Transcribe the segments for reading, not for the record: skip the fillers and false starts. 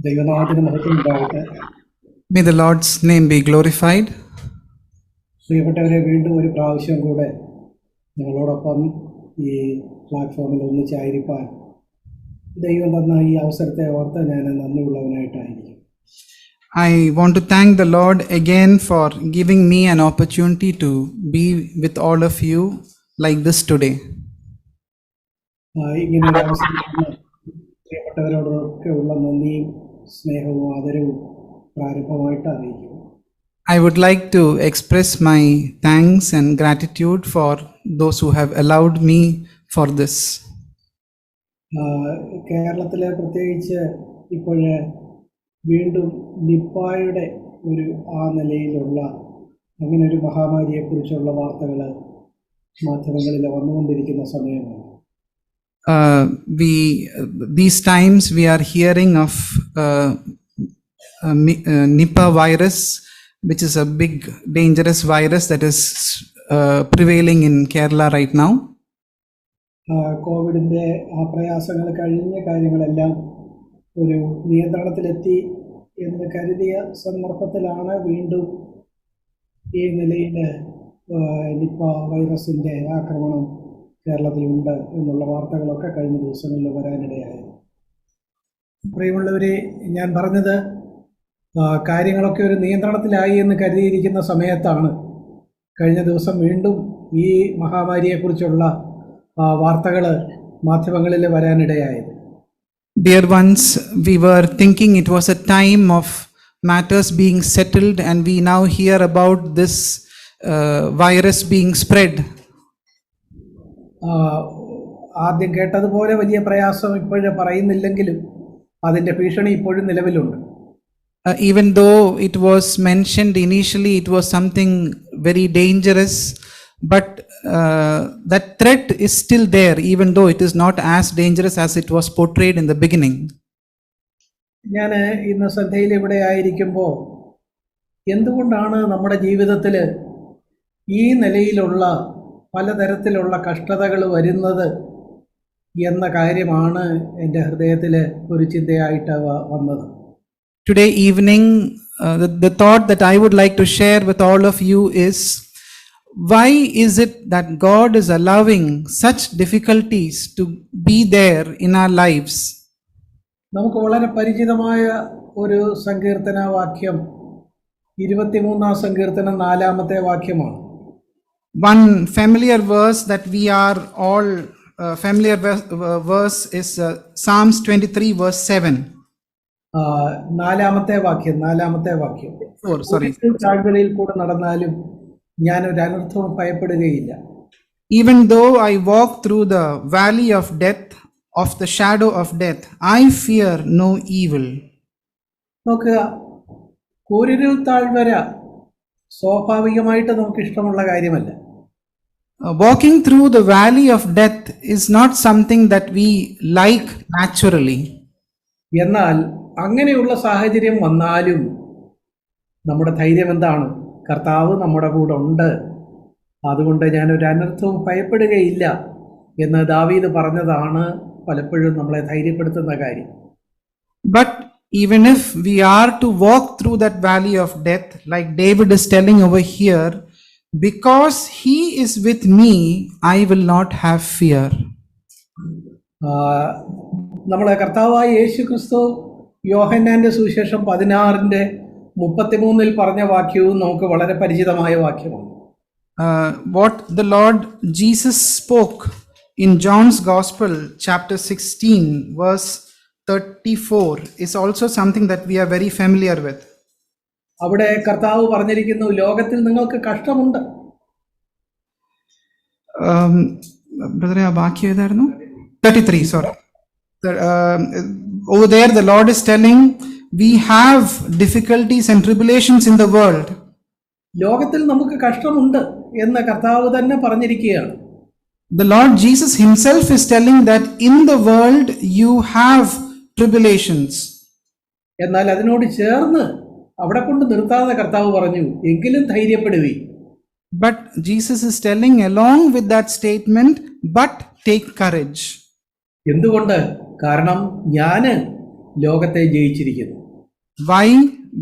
ദൈവനാമത്തിന് മഹത്വം ഉണ്ടാകട്ടെ. May the Lord's name be glorified. പ്രിയപ്പെട്ടവരെ, വീണ്ടും ഒരു പ്രാവശ്യം കൂടെ ഞങ്ങളോടൊപ്പം ഈ പ്ലാറ്റ്ഫോമിൽ ഒന്നിച്ചായിരിക്കാൻ ദൈവം തന്ന ഈ അവസരത്തെ ഓർത്ത് ഞാൻ നന്ദിയുള്ളവനായിട്ടായിരിക്കും. I want to thank the Lord again for giving me an opportunity to be with all of you like this today. ഇങ്ങനെ ഒരു അവസരം പ്രിയപ്പെട്ടവരോടൊക്കെ ഉള്ള നന്ദിയും സ്നേഹവും ആദരവും പ്രാരംഭമായിട്ട് അറിയിക്കും. I would like to express my thanks and gratitude for those who have allowed me for this. കേരളത്തിലെ പ്രത്യേകിച്ച് ഇപ്പോൾ വീണ്ടും നിപ്പായുടെ ഒരു നിലയിലുള്ള അങ്ങനെ ഒരു മഹാമാരിയെക്കുറിച്ചുള്ള വാർത്തകൾ മാധ്യമങ്ങളിൽ വന്നുകൊണ്ടിരിക്കുന്ന സമയമാണ്. These times we are hearing of Nipah virus, which is a big dangerous virus that is prevailing in Kerala right now. കോവിഡിൻ്റെ പ്രയാസങ്ങൾ കഴിഞ്ഞ കാര്യങ്ങളെല്ലാം ഒരു നിയന്ത്രണത്തിലെത്തി എന്ന് കരുതിയ സന്ദർഭത്തിലാണ് വീണ്ടും ഈ നിലയിൽ നിപ്പ വൈറസിൻ്റെ ആക്രമണം കേരളത്തിലുണ്ട് എന്നുള്ള വാർത്തകളൊക്കെ കഴിഞ്ഞ ദിവസങ്ങളിൽ വരാനിടയായത്. പ്രിയമുള്ളവരെ, ഞാൻ പറഞ്ഞത് കാര്യങ്ങളൊക്കെ ഒരു നിയന്ത്രണത്തിലായി എന്ന് കരുതിയിരിക്കുന്ന സമയത്താണ് കഴിഞ്ഞ ദിവസം വീണ്ടും ഈ മഹാമാരിയെക്കുറിച്ചുള്ള വാർത്തകൾ മാധ്യമങ്ങളിൽ വരാനിടയായത്. Dear ones, we were thinking it was a time of matters being settled, and we now hear about this virus being spread. ആദ്യം കേട്ടതുപോലെ വലിയ പ്രയാസം ഇപ്പോഴും പറയുന്നില്ലെങ്കിലും അതിൻ്റെ ഭീഷണി ഇപ്പോഴും നിലവിലുണ്ട്. Even though it was mentioned initially, it was something very dangerous, but that threat is still there, even though it is not as dangerous as it was portrayed in the beginning. ഞാൻ ഇന്ന് സന്ധ്യയിൽ ഇവിടെ ആയിരിക്കുമ്പോൾ എന്തുകൊണ്ടാണ് നമ്മുടെ ജീവിതത്തിൽ ഈ നിലയിലുള്ള പലതരത്തിലുള്ള കഷ്ടതകൾ വരുന്നത് എന്ന കാര്യമാണ് എൻ്റെ ഹൃദയത്തിൽ ഒരു ചിന്തയായിട്ട് വന്നത്. Today evening, the thought that I would like to share with all of you is, why is it that God is allowing such difficulties to be there in our lives? നമുക്ക് വളരെ പരിചിതമായ ഒരു സങ്കീർത്തന വാക്യം 23-ാം സങ്കീർത്തനം 4-ാമത്തെ വാക്യമാണ്. One familiar verse that we are all familiar verse is Psalms 23 verse 7. 4-ാമത്തെ വാക്യം. താഴ്വരയിൽ കൂടെ നടന്നാലും ഞാൻ ഒരു അനർത്ഥവും ഭയപ്പെടുകയില്ല. Even though I walk through the valley of death, of the shadow of death, I fear no evil. നോക്കുക, കൂരിരുൾ താഴ്വര സ്വാഭാവികമായിട്ട് നമുക്ക് ഇഷ്ടമുള്ള കാര്യമല്ല. Walking through the valley of death is not something that we like naturally. എന്നാൽ അങ്ങനെയുള്ള സാഹചര്യം വന്നാലും നമ്മുടെ ധൈര്യം എന്താണ്? കർത്താവ് നമ്മുടെ കൂടെ ഉണ്ട്, അതുകൊണ്ട് ഞാനൊരു അനർത്ഥവും ഭയപ്പെടുകയില്ല എന്ന് ദാവീദ് പറഞ്ഞതാണ് പലപ്പോഴും നമ്മളെ ധൈര്യപ്പെടുത്തുന്ന കാര്യം. But even if we are to walk through that valley of death, like David is telling over here, because he is with me, I will not have fear. നമ്മളെ കർത്താവായ യേശു ക്രിസ്തു യോഹന്നാന്റെ സുവിശേഷം 16:33 പറഞ്ഞ വാക്യവും നമുക്ക് വളരെ പരിചിതമായ വാക്യമാണ്. What the Lord Jesus spoke in John's Gospel, chapter 16, verse 34, is also something that we are very familiar with. അവിടെ കർത്താവ് പറഞ്ഞിരിക്കുന്നു, ലോകത്തിൽ നിങ്ങൾക്ക് കഷ്ടമുണ്ട്. ബ്രദറെ, ആ വാക്യം ഏതായിരുന്നു? 33, sorry. Over there the Lord is telling, we have difficulties and tribulations in the world. ലോകത്തിൽ നമുക്ക് കഷ്ടമുണ്ട് എന്ന് കർത്താവ് തന്നെ പറഞ്ഞിരിക്കുകയാണ്. The Lord Jesus himself is telling that in the world you have tribulations. എന്നാൽ അതിനോട് ചേർന്ന് അവിടെ കൊണ്ട് നിർത്താതെ കർത്താവ് പറഞ്ഞു, എങ്കിലും ധൈര്യപ്പെടുവീൻ. But Jesus is telling along with that statement, but take courage. എന്തുകൊണ്ട്? കാരണം ഞാൻ ലോകത്തെ ജയിച്ചിരിക്കുന്നു. Why?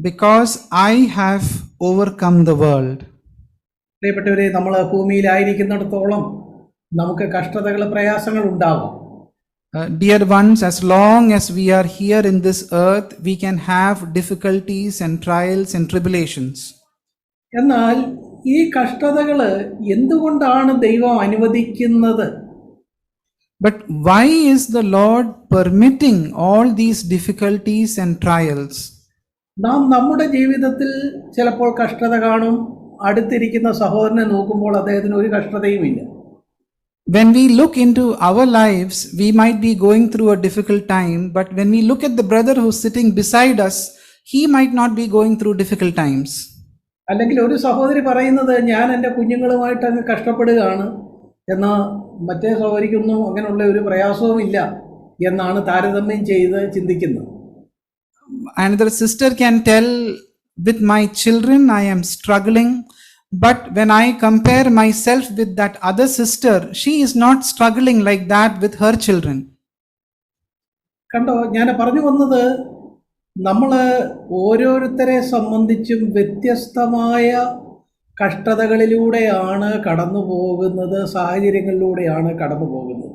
Because I have overcome the world. പ്രിയപ്പെട്ടവരെ, നമ്മൾ ഭൂമിയിലായിരിക്കുന്നിടത്തോളം നമുക്ക് കഷ്ടതകൾ, പ്രയാസങ്ങൾ ഉണ്ടാകും. Dear ones, as long as we are here in this earth, we can have difficulties and trials and tribulations. എന്നാൽ ഈ കഷ്ടതകൾ എന്തുകൊണ്ടാണ് ദൈവം അനുവദിക്കുന്നത്? But why is the Lord permitting all these difficulties and trials? നാം നമ്മുടെ ജീവിതത്തിൽ ചിലപ്പോൾ കഷ്ടത കാണും. അടുത്തിരിക്കുന്ന സഹോദരനെ നോക്കുമ്പോൾ അദ്ദേഹത്തിന് ഒരു കഷ്ടതയുമില്ല. When we look into our lives, we might be going through a difficult time, but when we look at the brother who's sitting beside us, he might not be going through difficult times. അല്ലെങ്കിൽ ഒരു സഹോദരി പറയുന്നത്, ഞാൻ എൻ്റെ കുഞ്ഞുങ്ങളുമായിട്ട് അങ്ങ് കഷ്ടപ്പെടുകയാണ്, എന്നാൽ മറ്റേ സഹോദരിക്കൊന്നും അങ്ങനെയുള്ള ഒരു പ്രയാസവും ഇല്ല എന്നാണ് താരതമ്യം ചെയ്ത് ചിന്തിക്കുന്നത്. Another sister can tell, with my children I am struggling, but when I compare myself with that other sister, she is not struggling like that with her children. കണ്ടോ, ഞാൻ പറഞ്ഞു വന്നത്, നമ്മൾ ഓരോരുത്തരെ സംബന്ധിച്ചും വ്യത്യസ്തമായ കഷ്ടതകളിലൂടെയാണ് കടന്നു പോകുന്നത്, സാഹചര്യങ്ങളിലൂടെയാണ് കടന്നു പോകുന്നത്.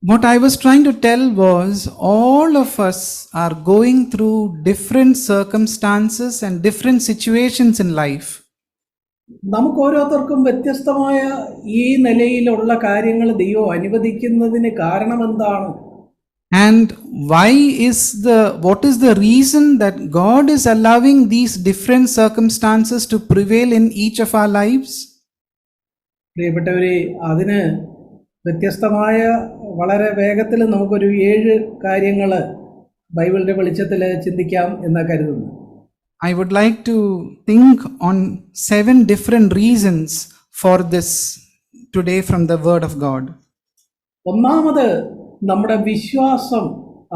What I was trying to tell was, all of us are going through different circumstances and different situations in life. നമുക്ക് ഓരോരുത്തർക്കും വ്യത്യസ്തമായ ഈ നിലയിലുള്ള കാര്യങ്ങൾ ദൈവം അനുവദിക്കുന്നതിന് കാരണം എന്താണ്? And what is the reason that God is allowing these different circumstances to prevail in each of our lives? പ്രിയപ്പെട്ടവരെ, അതിന് വ്യത്യസ്തമായ വളരെ വേഗത്തിൽ നമുക്കൊരു 7 കാര്യങ്ങൾ ബൈബിളിൻ്റെ വെളിച്ചത്തിൽ ചിന്തിക്കാം എന്ന് കരുതുന്നു. I would like to think on 7 different reasons for this today from the Word of God. ഒന്നാമത്, നമ്മുടെ വിശ്വാസം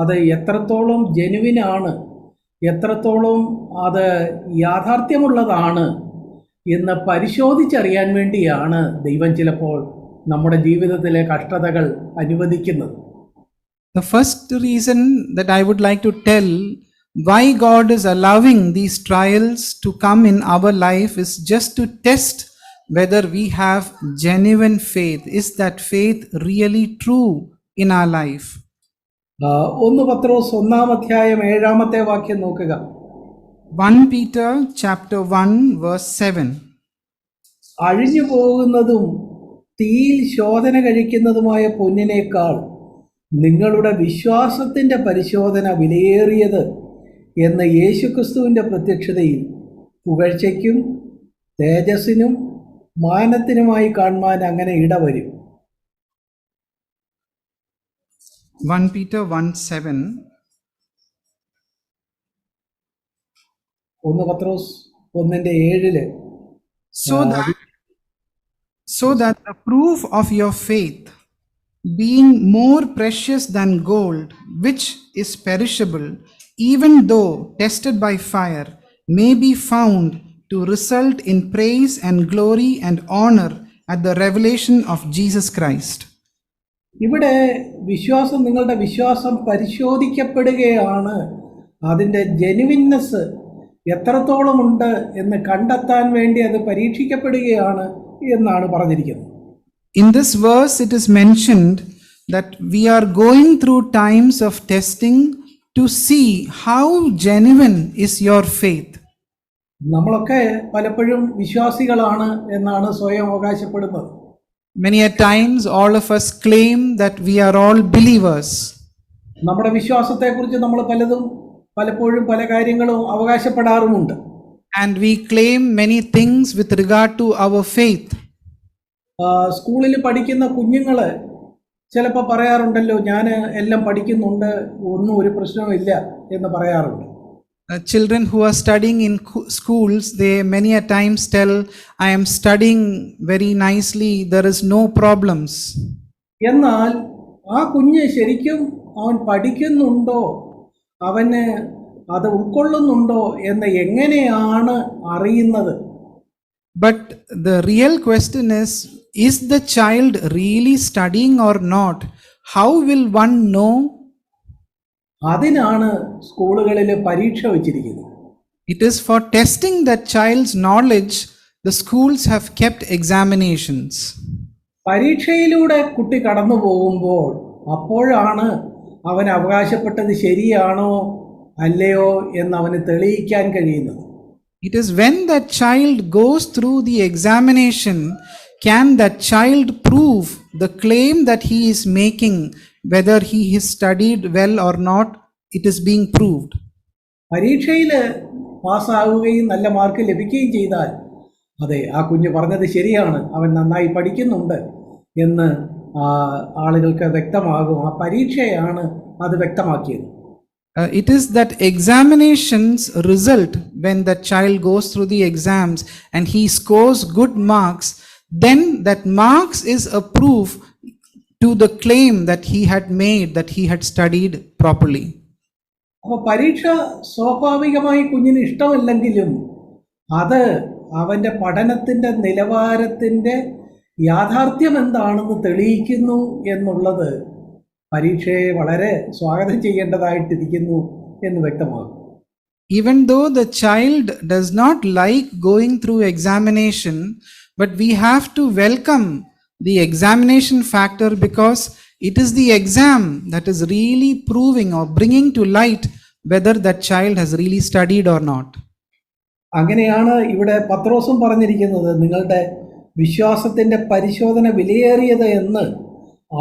അത് എത്രത്തോളം ജെനുവിനാണ്, എത്രത്തോളം അത് യാഥാർത്ഥ്യമുള്ളതാണ് എന്ന് പരിശോധിച്ചറിയാൻ വേണ്ടിയാണ് ദൈവം ചിലപ്പോൾ നമ്മുടെ ജീവിതത്തിലെ കഷ്ടതകൾ അനുവദിക്കുന്നത്. The first reason that I would like to tell why God is allowing these trials to come in our life is just to test whether we have genuine faith. Is that faith really true in our life? 1 പത്രോസ് 1-ാം വാക്യം നോക്കുക. 1 Peter chapter 1 verse 7. അഴിഞ്ഞു പോകുന്നതും തീയിൽ ശോധന കഴിക്കുന്നതുമായ പൊന്നിനേക്കാൾ നിങ്ങളുടെ വിശ്വാസത്തിൻ്റെ പരിശോധന വിലയേറിയത് എന്ന് യേശുക്രിസ്തുവിൻ്റെ പ്രത്യക്ഷതയിൽ പുകഴ്ചയ്ക്കും തേജസ്സിനും മാനത്തിനുമായി കാണുവാൻ അങ്ങനെ ഇടവരും. 1 Peter 1:7. 1 Pathros 1:7. So that the proof of your faith, being more precious than gold, which is perishable, even though tested by fire, may be found to result in praise and glory and honor at the revelation of Jesus Christ. ഇവിടെ നിങ്ങളുടെ വിശ്വാസം പരിശോധിക്കപ്പെടുകയാണ്. അതിൻ്റെ genuineness എത്രത്തോളം ഉണ്ട് എന്ന് കണ്ടെത്താൻ വേണ്ടി അത് പരീക്ഷിക്കപ്പെടുകയാണ് എന്നാണ് പറഞ്ഞിരിക്കുന്നത്. In this verse it is mentioned that we are going through times of testing to see how genuine is your faith. നമ്മളൊക്കെ പലപ്പോഴും വിശ്വാസികളാണ് എന്നാണ് സ്വയം അവകാശപ്പെടുന്നത്. Many a times all of us claim that we are all believers. നമ്മുടെ വിശ്വാസത്തെക്കുറിച്ച് നമ്മൾ പലപ്പോഴും പല കാര്യങ്ങളും അവകാശപ്പെടാറുമുണ്ട്. And we claim many things with regard to our faith. സ്കൂളിൽ പഠിക്കുന്ന കുഞ്ഞുങ്ങൾ ചിലപ്പോൾ പറയാറുണ്ടല്ലോ, ഞാൻ എല്ലാം പഠിക്കുന്നുണ്ട്, ഒന്നും ഒരു പ്രശ്നവുമില്ല എന്ന് പറയാറുണ്ട്. Children who are studying in schools, they many a times tell, I am studying very nicely, there is no problems. എന്നാൽ ആ കുഞ്ഞ് ശരിക്കും അവൻ പഠിക്കുന്നുണ്ടോ, അവന് അത് ഉൾക്കൊള്ളുന്നുണ്ടോ എന്ന് എങ്ങനെയാണ് അറിയുന്നത്? But the real question is the child really studying or not? How will one know? അതിനാണ് സ്കൂളുകളിൽ പരീക്ഷ വച്ചിരിക്കുന്നത്. It is for testing that child's knowledge, the schools have kept examinations. പരീക്ഷയിലൂടെ കുട്ടി കടന്നു പോകുമ്പോൾ അപ്പോഴാണ് അവൻ അവകാശപ്പെട്ടത് ശരിയാണോ അല്ലയോ എന്ന് അവന് തെളിയിക്കാൻ കഴിയുന്നത്. It is when that child goes through the examination can that child prove the claim that he is making, whether he has studied well or not, it is being proved. പരീക്ഷയിൽ പാസ്സാവുകയും നല്ല മാർക്ക് ലഭിക്കുകയും ചെയ്താൽ അതെ ആ കുഞ്ഞ് പറഞ്ഞത് ശരിയാണ്, അവൻ നന്നായി പഠിക്കുന്നുണ്ട് എന്ന് ആളുകൾക്ക് വ്യക്തമാകും. ആ പരീക്ഷയാണ് അത് വ്യക്തമാക്കിയത്. It is that examinations result when the child goes through the exams and he scores good marks, then that marks is a proof to the claim that he had made, that he had studied properly. അപ്പോൾ പരീക്ഷ സ്വാഭാവികമായി കുഞ്ഞിന് ഇഷ്ടമല്ലെങ്കിലും അത് അവൻ്റെ പഠനത്തിൻ്റെ നിലവാരത്തിൻ്റെ യാഥാർത്ഥ്യം എന്താണെന്ന് തെളിയിക്കുന്നു എന്നുള്ളത് പരീക്ഷയെ വളരെ സ്വാഗതം ചെയ്യേണ്ടതായിട്ടിരിക്കുന്നു എന്ന് വ്യക്തമാകും. Even though the child does not like going through examination, but we have to welcome the examination factor because it is the exam that is really proving or bringing to light whether that child has really studied or not. അങ്ങനെയാണ് ഇവിടെ പത്രോസും പറഞ്ഞിരിക്കുന്നത്, നിങ്ങളുടെ വിശ്വാസത്തിൻ്റെ പരിശോധന വിലയേറിയത് എന്ന്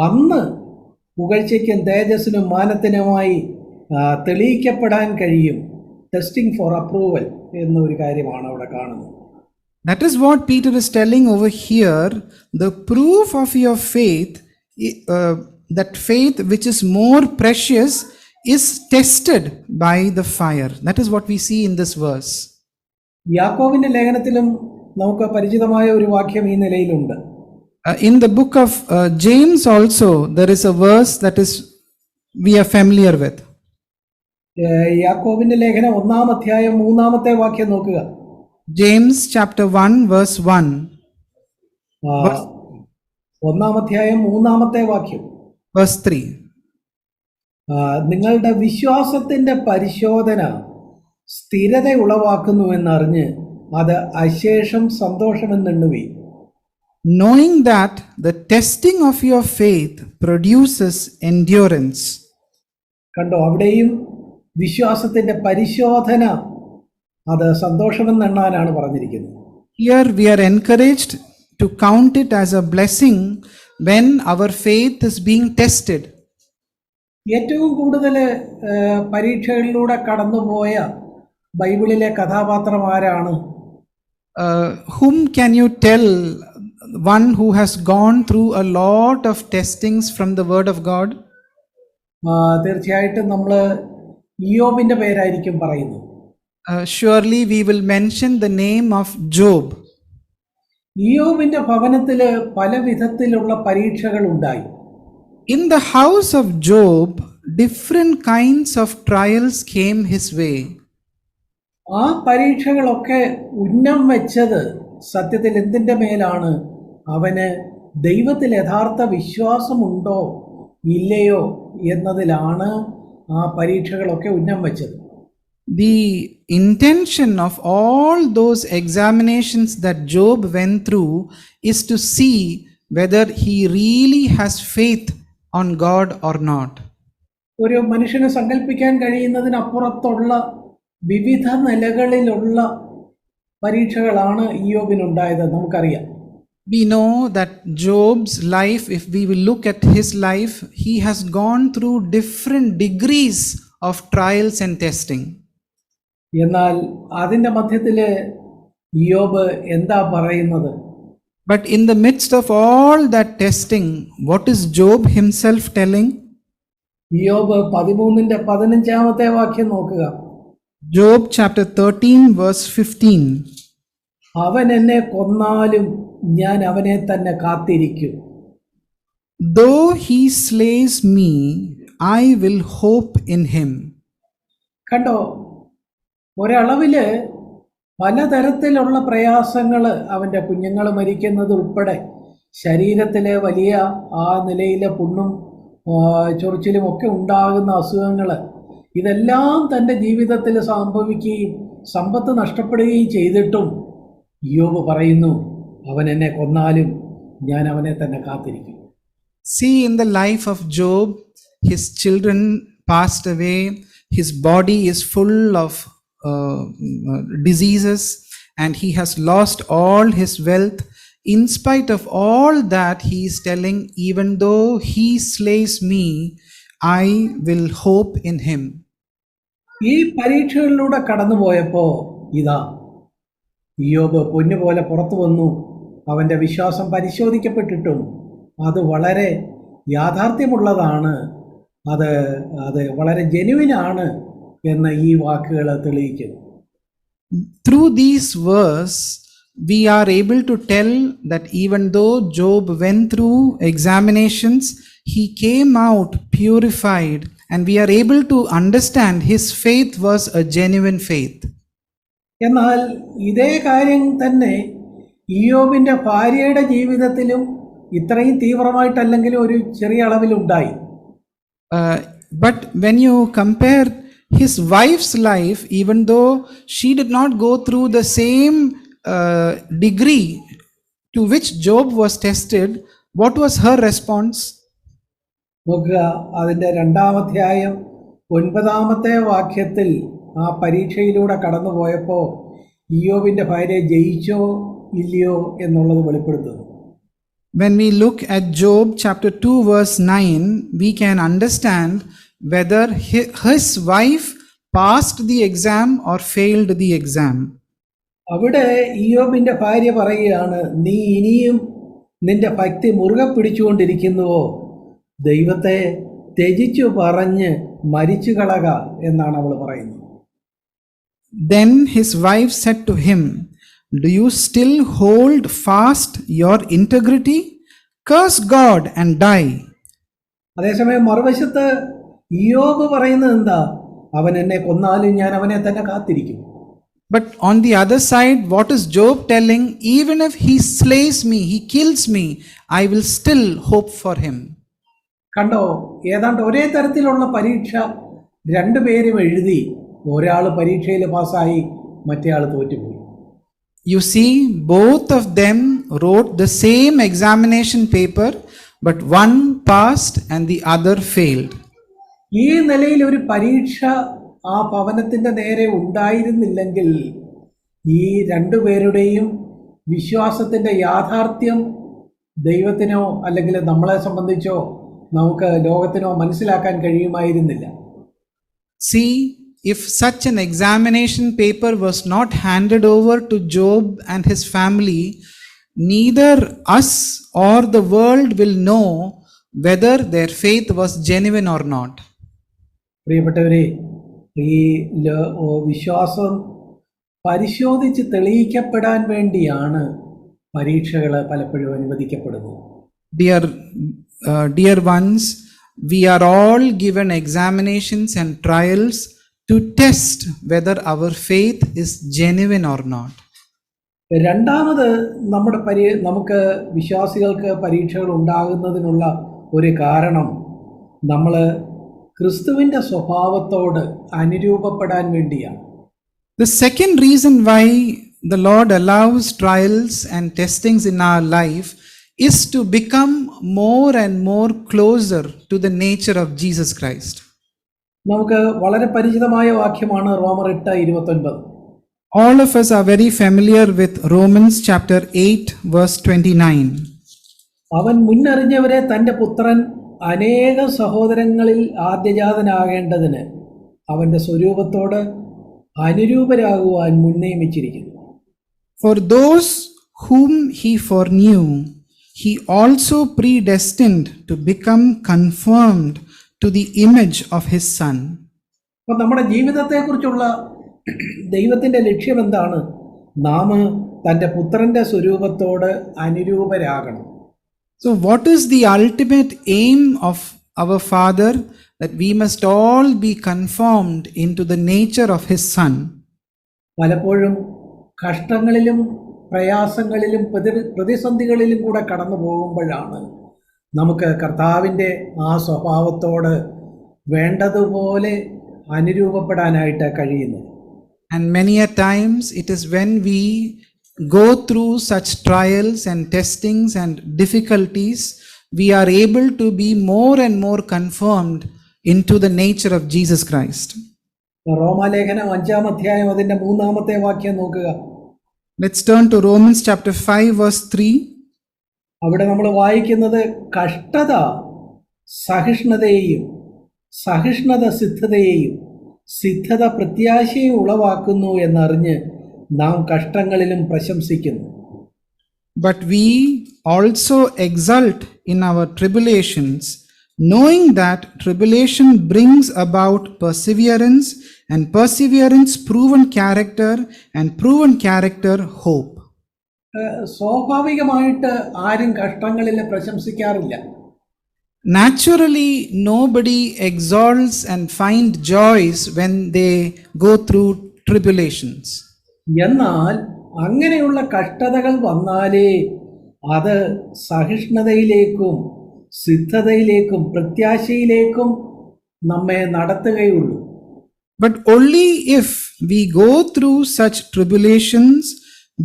അന്ന് പുകഴ്ചയ്ക്കും തേജസ്സിനും മാനത്തിനുമായി തെളിയിക്കപ്പെടാൻ കഴിയും. ടെസ്റ്റിംഗ് ഫോർ അപ്രൂവൽ എന്നൊരു കാര്യമാണ് അവിടെ കാണുന്നത്. That is what Peter is telling over here. The proof of your faith, that faith which is more precious, is tested by the fire. That is what we see in this verse. യാക്കോബിന്റെ ലേഖനത്തിലും നമുക്ക് പരിചിതമായ ഒരു വാക്യം ഈ നിലയിലുണ്ട്. In the book of James also there is a verse that is we are familiar with. യാക്കോബിന്റെ ലേഖനം 1-ാം അധ്യായം 3-ാമത്തെ വാക്യം നോക്കുക. James chapter 1 verse 1. 1-ാം അധ്യായം 3-ാമത്തെ വാക്യം. Verse 3. നിങ്ങളുടെ വിശ്വാസത്തിന്റെ പരിശോധന സ്ഥിരത ഉളവാക്കുന്നുവെന്നറിഞ്ഞ് അത് അശേഷം സന്തോഷമെന്നെണ്ണുവീൻ. Knowing that the testing of your faith produces endurance. കണ്ടോ, അവിടെയും വിശ്വാസത്തിന്റെ പരിശോധന അത് സന്തോഷമെന്നെണ്ണാനാണ് പറഞ്ഞിരിക്കുന്നത്. Here we are encouraged to count it as a blessing when our faith is being tested. ഏറ്റവും കൂടുതൽ പരീക്ഷകളിലൂടെ കടന്നുപോയ ബൈബിളിലെ കഥാപാത്രം ആരാണ്? Whom can you tell one who has gone through a lot of testings from the word of God? തീർച്ചയായിട്ടും നമ്മൾ ഇയ്യോബിന്റെ പേരായിരിക്കും പറയുന്നത്. Surely we will mention the name of Job. ഇയ്യോബിന്റെ ഭവനത്തില് പല വിധത്തിലുള്ള പരീക്ഷകൾ ഉണ്ടായി. In the house of Job, different kinds of trials came his way. ആ പരീക്ഷകളൊക്കെ ഉന്നം വെച്ചത് സത്യത്തിൽ എന്തിൻ്റെ മേലാണ്? അവന് ദൈവത്തിൽ യഥാർത്ഥ വിശ്വാസമുണ്ടോ ഇല്ലയോ എന്നതിലാണ് ആ പരീക്ഷകളൊക്കെ ഉന്നം വെച്ചത്. The intention of all those examinations that Job went through is to see whether he really has faith on God or not. ഒരു മനുഷ്യന് സങ്കല്പിക്കാൻ കഴിയുന്നതിനപ്പുറത്തുള്ള വിവിധ നിലകളിലുള്ള പരീക്ഷകളാണ് ഇയ്യോബിനുണ്ടായത്. നമുക്കറിയാം. We know that Job's life, if we will look at his life, he has gone through different degrees of trials and testing. എന്നാൽ അതിൻ്റെ മധ്യത്തില് ഇയ്യോബ് എന്താ പറയുന്നത്? But in the midst of all that testing, what is Job himself telling? ഇയ്യോബ് 13-15 വാക്യം നോക്കുക. Job chapter 13 verse 15. അവൻ എന്നെ കൊന്നാലും ഞാൻ അവനെ തന്നെ കാത്തിരിക്കും. Though he slays me, I will hope in him. കണ്ടോ, ഒരളവില് പലതരത്തിലുള്ള പ്രയാസങ്ങൾ, അവൻ്റെ കുഞ്ഞുങ്ങൾ മരിക്കുന്നത് ഉൾപ്പെടെ ശരീരത്തിലെ വലിയ ആ നിലയിലെ പുണ്ണും ചൊറിച്ചിലും ഒക്കെ ഉണ്ടാകുന്ന അസുഖങ്ങൾ, ഇതെല്ലാം തൻ്റെ ജീവിതത്തിൽ സംഭവിക്കുകയും സമ്പത്ത് നഷ്ടപ്പെടുകയും ചെയ്തിട്ടും ഇയ്യോബ് പറയുന്നു, അവൻ എന്നെ കൊന്നാലും ഞാൻ അവനെ തന്നെ കാത്തിരിക്കും. See, in the life of Job, his children passed away, his body is full of diseases, and he has lost all his wealth. In spite of all that, he is telling, even though he slays me, I will hope in him. ഈ പരീക്ഷകളിലൂടെ കടന്നുപോയപ്പോൾ ഇതാ ഇയ്യോബ് പൊന്നുപോലെ പുറത്തു വന്നു. അവൻ്റെ വിശ്വാസം പരിശോധിക്കപ്പെട്ടിട്ടും അത് വളരെ യാഥാർത്ഥ്യമുള്ളതാണ്, അത് വളരെ ജെനുവിനാണ് എന്ന് ഈ വാക്കുകൾ തെളിയിക്കുന്നു. Through these verse, we are able to tell that even though Job went through examinations, he came out purified, and we are able to understand his faith was a genuine faith. എന്നാൽ ഇതേ കാര്യം തന്നെ ഇയ്യോബിൻ്റെ ഭാര്യയുടെ ജീവിതത്തിലും ഇത്രയും തീവ്രമായിട്ടല്ലെങ്കിലും ഒരു ചെറിയ അളവിലുണ്ടായി. But when you compare his wife's life, even though she did not go through the same degree to which Job was tested, what was her response? നോക്കുക, അതിൻ്റെ 2-ാം അധ്യായം 9-ാമത്തെ വാക്യത്തിൽ ആ പരീക്ഷയിലൂടെ കടന്നുപോയപ്പോൾ ഇയ്യോബിൻ്റെ ഭാര്യ ജയിച്ചോ ഇല്ലയോ എന്നുള്ളത് വെളിപ്പെടുത്തുന്നു. When we look at Job chapter 2 verse 9, we can understand whether his wife passed the exam or failed the exam. അവിടെ ഇയ്യോബിൻ്റെ ഭാര്യ പറയുകയാണ്, നീ ഇനിയും നിന്റെ ഭക്തി മുറുകെ പിടിച്ചുകൊണ്ടിരിക്കുന്നുവോ, ദൈവത്തെ ത്യജിച്ചു പറഞ്ഞ് മരിച്ചു കളക എന്നാണ് അവൾ പറയുന്നത്. Then his wife said to him, do you still hold fast your integrity? Curse God and die. അതേസമയം മറുവശത്ത് ഇയ്യോബ് പറയുന്നത് എന്താ? അവൻ എന്നെ കൊന്നാലും ഞാൻ അവനെ തന്നെ കാത്തിരിക്കും. But on the other side, what is Job telling? Even if he slays me, he kills me, I will still hope for him. കണ്ടോ, ഏതാണ്ട് ഒരേ തരത്തിലുള്ള പരീക്ഷ രണ്ടുപേരും എഴുതി. ഒരാൾ പരീക്ഷയിൽ പാസ്സായി, മറ്റേ ആൾ തോറ്റുപോയി. You see, both of them wrote the same examination paper, but one passed and the other failed. ഈ നിലയിൽ ഒരു പരീക്ഷ ആ ഭവനത്തിൻ്റെ നേരെ ഉണ്ടായിരുന്നില്ലെങ്കിൽ ഈ രണ്ടുപേരുടെയും വിശ്വാസത്തിൻ്റെ യാഥാർത്ഥ്യം ദൈവത്തിനോ അല്ലെങ്കിൽ നമ്മളെ സംബന്ധിച്ചോ നമുക്ക് ലോകത്തിനോ മനസ്സിലാക്കാൻ കഴിയുമായിരുന്നില്ല. See, if such an examination paper was not handed over to Job and his family, neither us or the world will know whether their faith was genuine or not. പ്രിയപ്പെട്ടവരെ, ഈ വിശ്വാസം പരിശോധിച്ച് തെളിയിക്കപ്പെടാൻ വേണ്ടിയാണ് പരീക്ഷകൾ പലപ്പോഴും അനുവദിക്കപ്പെടുന്നത്. Dear ones, we are all given examinations and trials to test whether our faith is genuine or not. രണ്ടാമത് നമുക്ക് വിശ്വാസികൾക്ക് പരീക്ഷകൾ ഉണ്ടാകുന്നതിനുള്ള ഒരു കാരണം നമ്മൾ ക്രിസ്തുവിൻ്റെ സ്വഭാവത്തോട് അനുരൂപപ്പെടാൻ വേണ്ടിയാണ്. The second reason why the Lord allows trials and testings in our life is to become more and more closer to the nature of Jesus Christ. നമുക്ക് വളരെ പരിചിതമായ വാക്യമാണ് റോമർ 8:29. All of us are very familiar with Romans chapter 8 verse 29. അവൻ മുന്നറിഞ്ഞവരെ തൻ്റെ പുത്രൻ അനേക സഹോദരങ്ങളിൽ ആദ്യജാതനാകേണ്ടതിന് അവൻ്റെ സ്വരൂപത്തോട് അനുരൂപരാകുവാൻ മുൻനിയമിച്ചിരിക്കുന്നു. For those whom he foreknew, he also predestined to become conformed to the image of his son. അപ്പോൾ നമ്മുടെ ജീവിതത്തെക്കുറിച്ചുള്ള ദൈവത്തിൻ്റെ ലക്ഷ്യം എന്താണ്? നാം തൻ്റെ പുത്രൻ്റെ സ്വരൂപത്തോട് അനുരൂപരാകണം. So what is the ultimate aim of our Father? That we must all be conformed into the nature of his son. പലപ്പോഴും കഷ്ടങ്ങളിലും പ്രയാസങ്ങളിലും പ്രതിസന്ധികളിലും കൂടെ കടന്നു പോകുമ്പോഴാണ് നമുക്ക് കർത്താവിൻ്റെ ആ സ്വഭാവത്തോട് വേണ്ടതുപോലെ അനുരൂപപ്പെടാനായിട്ട് കഴിയുന്നത്. And many a times it is when we go through such trials and testings and difficulties, we are able to be more and more conformed into the nature of Jesus Christ. റോമാലേഖനം 5-ാം അധ്യായം അതിന്റെ 3-ാമത്തെ വാക്യം നോക്കുക. Let's turn to Romans chapter 5 verse 3. അവിടെ നമ്മൾ വായിക്കുന്നത്, കഷ്ടത സഹിഷ്ണുതയെയും സഹിഷ്ണുത സിദ്ധതയെയും സിദ്ധത പ്രത്യാശയും ഉളവാക്കുന്നു എന്നറിഞ്ഞ് നാം കഷ്ടങ്ങളിലും പ്രശംസിക്കുന്നു. But we also exult in our tribulations, knowing that tribulation brings about perseverance, and perseverance proven character, and proven character hope. സ്വാഭാവികമായിട്ട് ആരും കഷ്ടങ്ങളിൽ പ്രശംസിക്കാറില്ല. Naturally, nobody exalts and find joys when they go through tribulations. എന്നാൽ അങ്ങനെയുള്ള കഷ്ടതകൾ വന്നാലേ അത് സഹിഷ്ണുതയിലേക്കും സിദ്ധതയിലേക്കും പ്രത്യാശയിലേക്കും നമ്മെ നടത്തുകയുള്ളൂ. But only if we go through such tribulations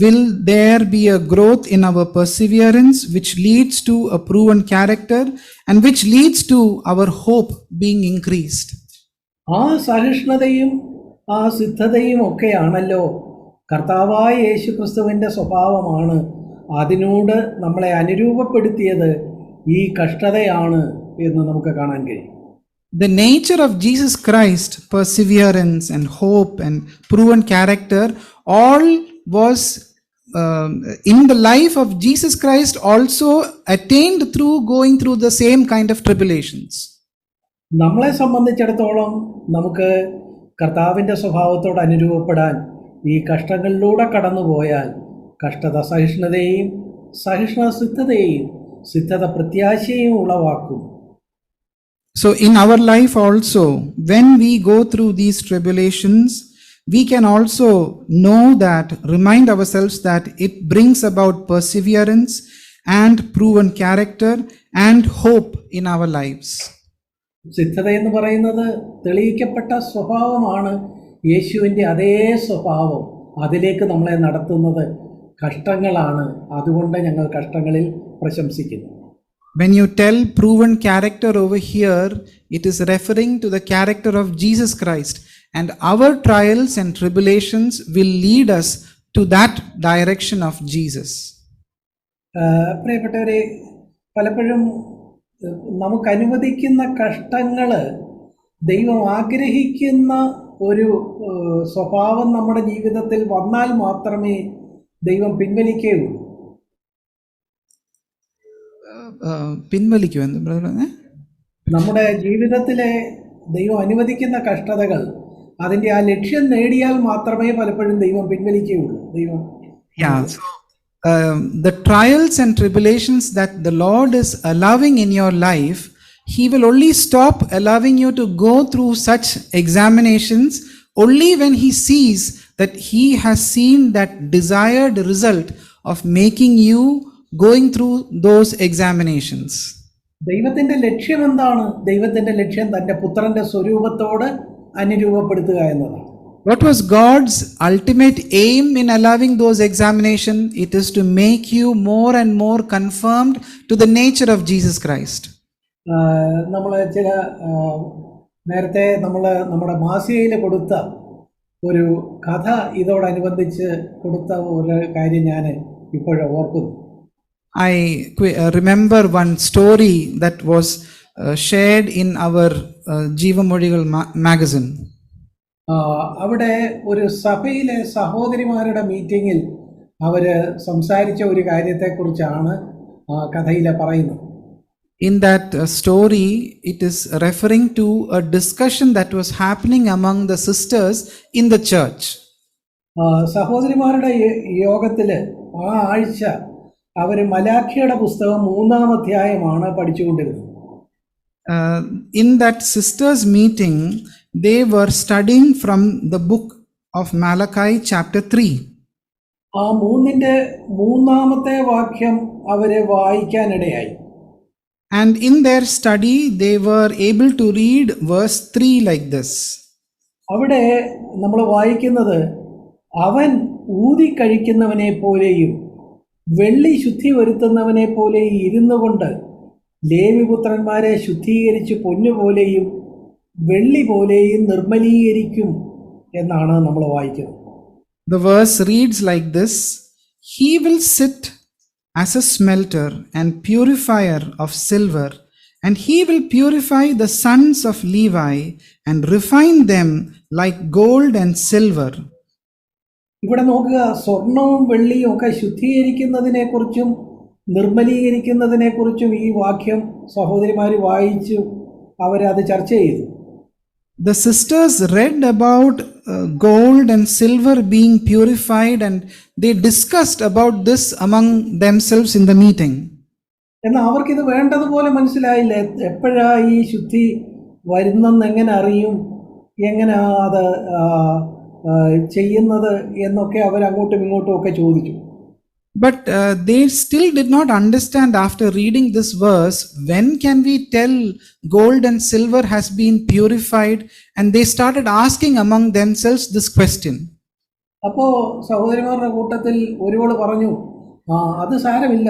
will there be a growth in our perseverance, which leads to a proven character, and which leads to our hope being increased. ആ സഹിഷ്ണുതയും ആ സിദ്ധതയും ഒക്കെയാണല്ലോ കർത്താവായ യേശുക്രിസ്തുവിൻ്റെ സ്വഭാവമാണ്. അതിനോട് നമ്മളെ അനുരൂപപ്പെടുത്തിയത് ഈ കഷ്ടതയാണ് എന്ന് നമുക്ക് കാണാൻ കഴിയും. The nature of Jesus Christ, perseverance and hope and proven character, all was in the life of Jesus Christ also attained through going through the same kind of tribulations. നമ്മളെ സംബന്ധിച്ചിടത്തോളം നമുക്ക് കർത്താവിൻ്റെ സ്വഭാവത്തോട് അനുരൂപപ്പെടാൻ ഈ കഷ്ടങ്ങളിലൂടെ കടന്നുപോയാൽ കഷ്ടത സഹിഷ്ണുതയെയും സഹിഷ്ണുത സിദ്ധതയെയും സിദ്ധത പ്രത്യാശയെയും ഉളവാക്കും. So in our life also, when we go through these tribulations, we can also know that, remind ourselves that it brings about perseverance and proven character and hope in our lives. സിദ്ധത എന്ന് പറയുന്നത് തെളിയിക്കപ്പെട്ട സ്വഭാവമാണ്. യേശുവിൻ്റെ അതേ സ്വഭാവം അതിലേക്ക് നമ്മളെ നടത്തുന്നത് കഷ്ടങ്ങളാണ്. അതുകൊണ്ട് ഞങ്ങൾ കഷ്ടങ്ങളിൽ പ്രശംസിക്കുന്നു. When you tell proven character over here, it is referring to the character of Jesus Christ, and our trials and tribulations will lead us to that direction of Jesus. പ്രിയപ്പെട്ടവരെ, പലപ്പോഴും നമുക്ക് അനുവദിക്കുന്ന കഷ്ടങ്ങൾ ദൈവം ആഗ്രഹിക്കുന്ന ഒരു സ്വഭാവം നമ്മുടെ ജീവിതത്തിൽ വന്നാൽ മാത്രമേ ദൈവം പിൻവലിക്കുകയുള്ളൂ. പിൻവലിക്കൂ എന്ന് പറഞ്ഞേ, നമ്മുടെ ജീവിതത്തിലെ ദൈവം അനുവദിക്കുന്ന കഷ്ടതകൾ അതിൻ്റെ ആ ലക്ഷ്യം നേടിയാൽ മാത്രമേ പലപ്പോഴും ദൈവം പിൻവലിക്കുകയുള്ളൂ. ദൈവം the trials and tribulations that the Lord is allowing in your life, He will only stop allowing you to go through such examinations only when He sees that He has seen that desired result of making you going through those examinations. ദൈവത്തിൻ്റെ ലക്ഷ്യം എന്താണ്? ദൈവത്തിൻ്റെ ലക്ഷ്യം തൻ്റെ പുത്രൻ്റെ സ്വരൂപത്തോട് അനുരൂപപ്പെടുത്തുക എന്നതാണ്. What was God's ultimate aim in allowing those examinations? It is to make you more and more confirmed to the nature of Jesus Christ. നമ്മൾ നേരത്തെ നമ്മുടെ മാസികയിൽ കൊടുത്ത ഒരു കഥ ഇതോടനുബന്ധിച്ച് കൊടുത്ത ഒരു കാര്യം ഞാൻ ഇപ്പോഴും ഓർക്കുന്നു. I remember one story that was shared in our Jeevamozhigal magazine. അവിടെ ഒരു സഭയിലെ സഹോദരിമാരുടെ മീറ്റിങ്ങിൽ അവർ സംസാരിച്ച ഒരു കാര്യത്തെക്കുറിച്ചാണ് കഥയിൽ പറയുന്നത്. In that story, it is referring to a discussion that was happening among the sisters in the church. സഹോദരിമാരുടെ യോഗത്തിൽ ആ ആഴ്ച അവർ മലാഖിയുടെ പുസ്തകം 3-ാം അധ്യായമാണ് പഠിച്ചുകൊണ്ടിരുന്നത്. In that sisters meeting, they were studying from the book of Malachi chapter 3. ആ 3-ന്റെ 3-ാമത്തെ വാക്യം അവരെ വായിക്കാനിടയായി. And in their study, they were able to read verse 3 like this. അവിടെ നമ്മൾ വായിക്കുന്നത്, അവൻ ഊതിക്കഴിക്കുന്നവനെ പോലെയും വെള്ളി ശുദ്ധി വരുത്തുന്നവനെ പോലെയും ഇരുന്നു കൊണ്ട് ലേവിപുത്രന്മാരെ ശുദ്ധീകരിച്ച് പൊന്നുപോലെയും വെള്ളി പോലെയും നിർമ്മലീകരിക്കും എന്നാണ് നമ്മൾ വായിക്കുന്നത്. The verse reads like this: He will sit as a smelter and purifier of silver, and he will purify the sons of Levi and refine them like gold and silver. ഇവിടെ നോക്കുക, സ്വർണവും വെള്ളിയും ഒക്കെ ശുദ്ധീകരിക്കുന്നതിനെക്കുറിച്ചും നിർമ്മലീകരിക്കുന്നതിനെക്കുറിച്ചും ഈ വാക്യം സഹോദരിമാർ വായിച്ചു അവരത് ചർച്ച ചെയ്തു. The sisters read about gold and silver being purified, and they discussed about this among themselves in the meeting. എന്നാൽ അവർക്കിത് വേണ്ടതുപോലെ മനസ്സിലായില്ല. എപ്പോഴാ ഈ ശുദ്ധി വരുന്നെന്ന് എങ്ങനെ അറിയും, എങ്ങനെയാ അത് ചെയ്യുന്നത് എന്നൊക്കെ അവർ അങ്ങോട്ടും ഇങ്ങോട്ടും ഒക്കെ ചോദിച്ചു. But they still did not understand after reading this verse, when can we tell gold and silver has been purified? And they started asking among themselves this question. അപ്പോൾ സഹോദരിമാരുടെ കൂട്ടത്തിൽ ഒരുവൾ പറഞ്ഞു, അത് സാരമില്ല,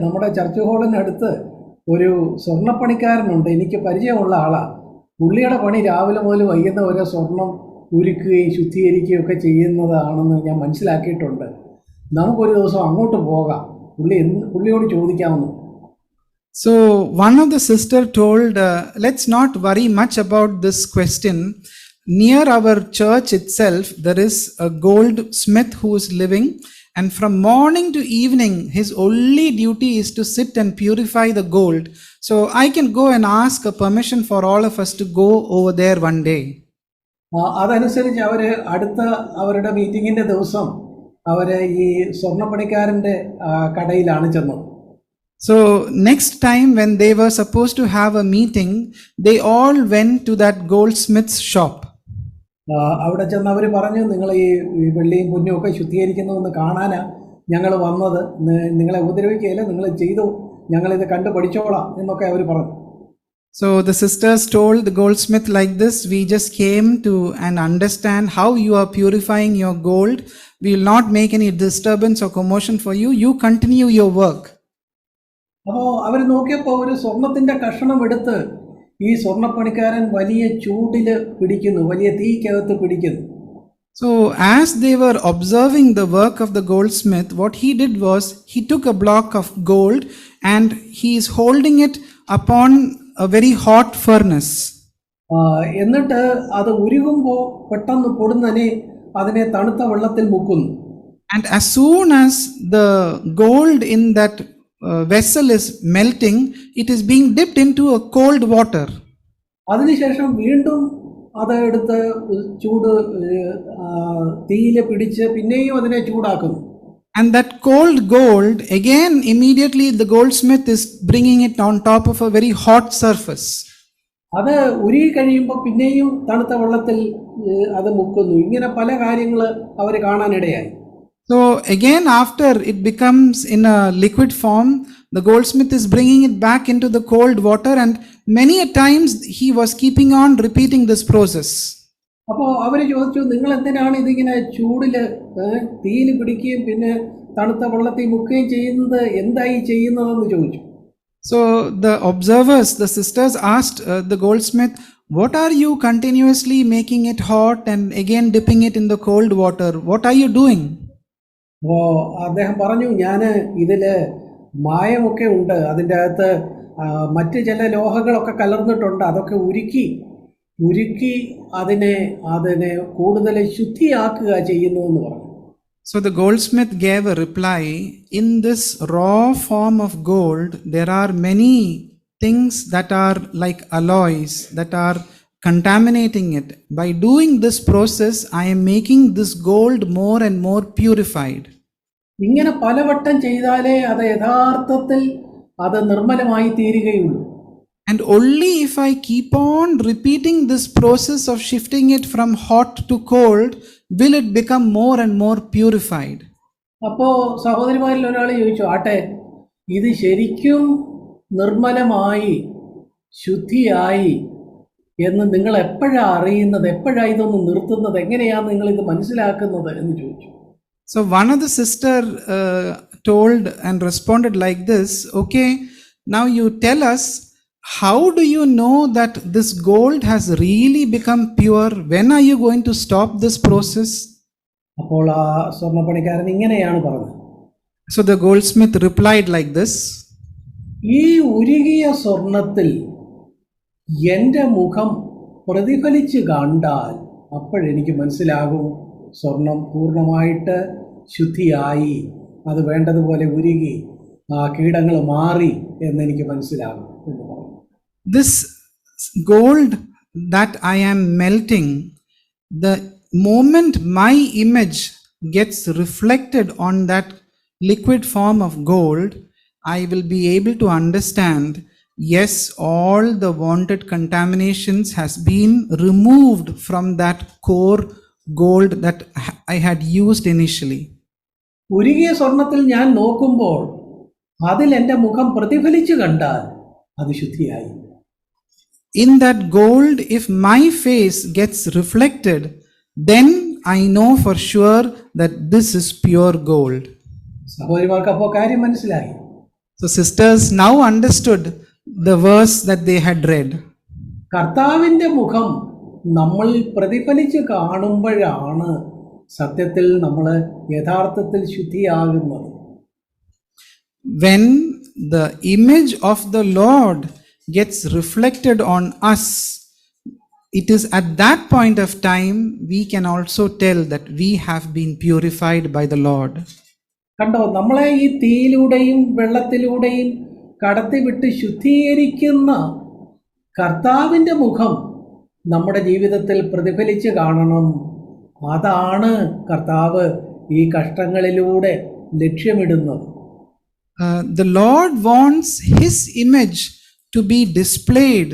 നമ്മുടെ ചർച്ച് ഹാളിനടുത്ത് ഒരു സ്വർണ്ണപ്പണിക്കാരനുണ്ട്, എനിക്ക് പരിചയമുള്ള ആളാണ്. പുള്ളിയുടെ പണി രാവിലെ മുതൽ വൈകുന്നേരം വരെ സ്വർണം ഉരുക്കുകയും ശുദ്ധീകരിക്കുകയും ഒക്കെ ചെയ്യുന്നതാണെന്ന് ഞാൻ മനസ്സിലാക്കിയിട്ടുണ്ട്. നമുക്കൊരു ദിവസം അങ്ങോട്ട് പോകാം, പുള്ളിയോട് ചോദിക്കാമെന്ന്. So one of the sister told, let's not worry much about this question. Near our church itself there is a goldsmith who is living, and from morning to evening his only duty is to sit and purify the gold. So I can go and ask a permission for all of us to go over there one day. അതനുസരിച്ച് അടുത്ത അവരുടെ മീറ്റിങ്ങിൻ്റെ ദിവസം അവർ ഈ സ്വർണ്ണപ്പണിക്കാരൻ്റെ കടയിലാണ് ചെന്നത്. So next time when they were supposed to have a meeting, they all went to that goldsmith's shop. അവിടെ ചെന്ന് അവർ പറഞ്ഞു, നിങ്ങൾ ഈ വെള്ളിയും പൊന്നും ഒക്കെ ശുദ്ധീകരിക്കുന്നതെന്ന് കാണാനാണ് ഞങ്ങൾ വന്നത്, നിങ്ങളെ ഉപദ്രവിക്കുകയില്ല, നിങ്ങൾ ചെയ്തു, ഞങ്ങളിത് കണ്ടു പഠിച്ചോളാം എന്നൊക്കെ അവർ പറഞ്ഞു. So the sisters told the goldsmith like this: we just came to and understand how you are purifying your gold. We will not make any disturbance or commotion for you. You continue your work. അപ്പോൾ അവർ നോക്കിയപ്പോൾ ഒരു സ്വർണത്തിൻ്റെ കഷണം എടുത്ത് ഈ സ്വർണ്ണപ്പണിക്കാരൻ വലിയ ചൂടിൽ പിടിക്കുന്നു, വലിയ തീക്കകത്ത് പിടിക്കുന്നു. So as they were observing the work of the goldsmith, what he did was he took a block of gold and he is holding it upon a very hot furnace. എന്നിട്ട് അത് ഉരുകുമ്പോൾ പെട്ടെന്ന് പൊടുന്നനെ അതിനെ തണുത്ത വെള്ളത്തിൽ മുക്കുന്നു. And as soon as the gold in that vessel is melting, it is being dipped into a cold water. അതിനുശേഷം വീണ്ടും അത് എടുത്ത് ചൂട് തീയിൽ പിടിച്ച് പിന്നെയും അതിനെ ചൂടാക്കുന്നു. And that cold gold, again immediately the goldsmith is bringing it on top of a very hot surface. അത് ഉരുകി കഴിയുമ്പോൾ പിന്നെയും തണുത്ത വെള്ളത്തിൽ അത് മുക്കുന്നു. ഇങ്ങനെ പല കാര്യങ്ങൾ അവർ കാണാനിടയായി. So again after it becomes in a liquid form, the goldsmith is bringing it back into the cold water, and many a times he was keeping on repeating this process. അപ്പോൾ അവർ ചോദിച്ചു, നിങ്ങൾ എന്തിനാണ് ഇതിങ്ങനെ ചൂടിൽ തീയിൽ പിടിക്കുകയും പിന്നെ തണുത്ത വെള്ളത്തിൽ മുക്കുകയും ചെയ്യുന്നത്, എന്തായി ചെയ്യുന്നതെന്ന് ചോദിച്ചു. So the observers, the sisters asked the goldsmith, what are you continuously making it hot and again dipping it in the cold water? What are you doing? അപ്പോൾ അദ്ദേഹം പറഞ്ഞു, ഞാൻ ഇതിൽ മായമൊക്കെ ഉണ്ട്, അതിൻ്റെ അകത്ത് മറ്റ് ചില ലോഹങ്ങളൊക്കെ കലർന്നിട്ടുണ്ട്, അതൊക്കെ ഉരുക്കി അതിനെ കൂടുതൽ ശുദ്ധിയാക്കുക ചെയ്യുന്നു എന്ന് പറഞ്ഞു. So the goldsmith gave a reply: in this raw form of gold there are many things that are like alloys that are contaminating it. By doing this process I am making this gold more and more purified. ഇങ്ങനെ പലവട്ടം ചെയ്താലേ അത് യഥാർത്ഥത്തിൽ അത് നിർമ്മലമായി തീരുകയുള്ളൂ. And only if I keep on repeating this process of shifting it from hot to cold will it become more and more purified. അപ്പോൾ സഹോദരിമാരിൽ ഒരാൾ ചോദിച്ചു, ആട്ടെ, ഇത് ശരിക്കും നിർമ്മലമായി ശുദ്ധിയായി എന്ന് നിങ്ങൾ എപ്പോഴാണ് അറിയുന്നത്, എപ്പോഴാണ് ഇതൊന്ന് നിർത്തുന്നത്, എങ്ങനെയാണ് നിങ്ങൾ ഇത് മനസ്സിലാക്കുന്നത് എന്ന് ചോദിച്ചു. So one of the sister told and responded like this, okay, now you tell us, how do you know that this gold has really become pure? When are you going to stop this process? അപ്പോൾ ആ സ്വർണ്ണപ്പണിക്കാരൻ ഇങ്ങനെയാണ് പറഞ്ഞത്. So the goldsmith replied like this, ഈ ഉരുകിയ സ്വർണത്തിൽ എൻ്റെ മുഖം പ്രതിഫലിച്ച് കണ്ടാൽ അപ്പോഴെനിക്ക് മനസ്സിലാകും സ്വർണം പൂർണ്ണമായിട്ട് ശുദ്ധിയായി, അത് വേണ്ടതുപോലെ ഉരുകി ആ കീടങ്ങൾ മാറി എന്നെനിക്ക് മനസ്സിലാകും എന്ന് പറഞ്ഞു. this gold that I am melting, the moment my image gets reflected on that liquid form of gold, I will be able to understand, yes, all the wanted contaminations has been removed from that core gold that I had used initially. ഉരുകിയ സ്വർണത്തിൽ ഞാൻ നോക്കുമ്പോൾ അതിൽ എൻ്റെ മുഖം പ്രതിഫലിച്ച് കണ്ടാൽ അത് ശുദ്ധിയായി. In that gold, if my face gets reflected, then I know for sure that this is pure gold. സഹോദരിമാർക്ക് അപ്പോൾ കാര്യം മനസ്സിലായി. So sisters now understood the verse that they had read. കർത്താവിൻ്റെ മുഖം നമ്മൾ പ്രതിഫലിച്ച് കാണുമ്പോഴാണ് സത്യത്തിൽ നമ്മൾ യഥാർത്ഥത്തിൽ ശുദ്ധിയാകുന്നത്. When the image of the Lord gets reflected on us, it is at that point of time we can also tell that we have been purified by the Lord. കണ്ടോ, നമ്മളെ ഈ തീയിലൂടെയും വെള്ളത്തിലൂടെയും കടത്തിവിട്ട് ശുദ്ധീകരിക്കുന്ന കർത്താവിൻ്റെ മുഖം നമ്മുടെ ജീവിതത്തിൽ പ്രതിഫലിച്ച് കാണണം. അതാണ് കർത്താവ് ഈ കഷ്ടങ്ങളിലൂടെ ലക്ഷ്യമിടുന്നത്. The Lord wants His image to be displayed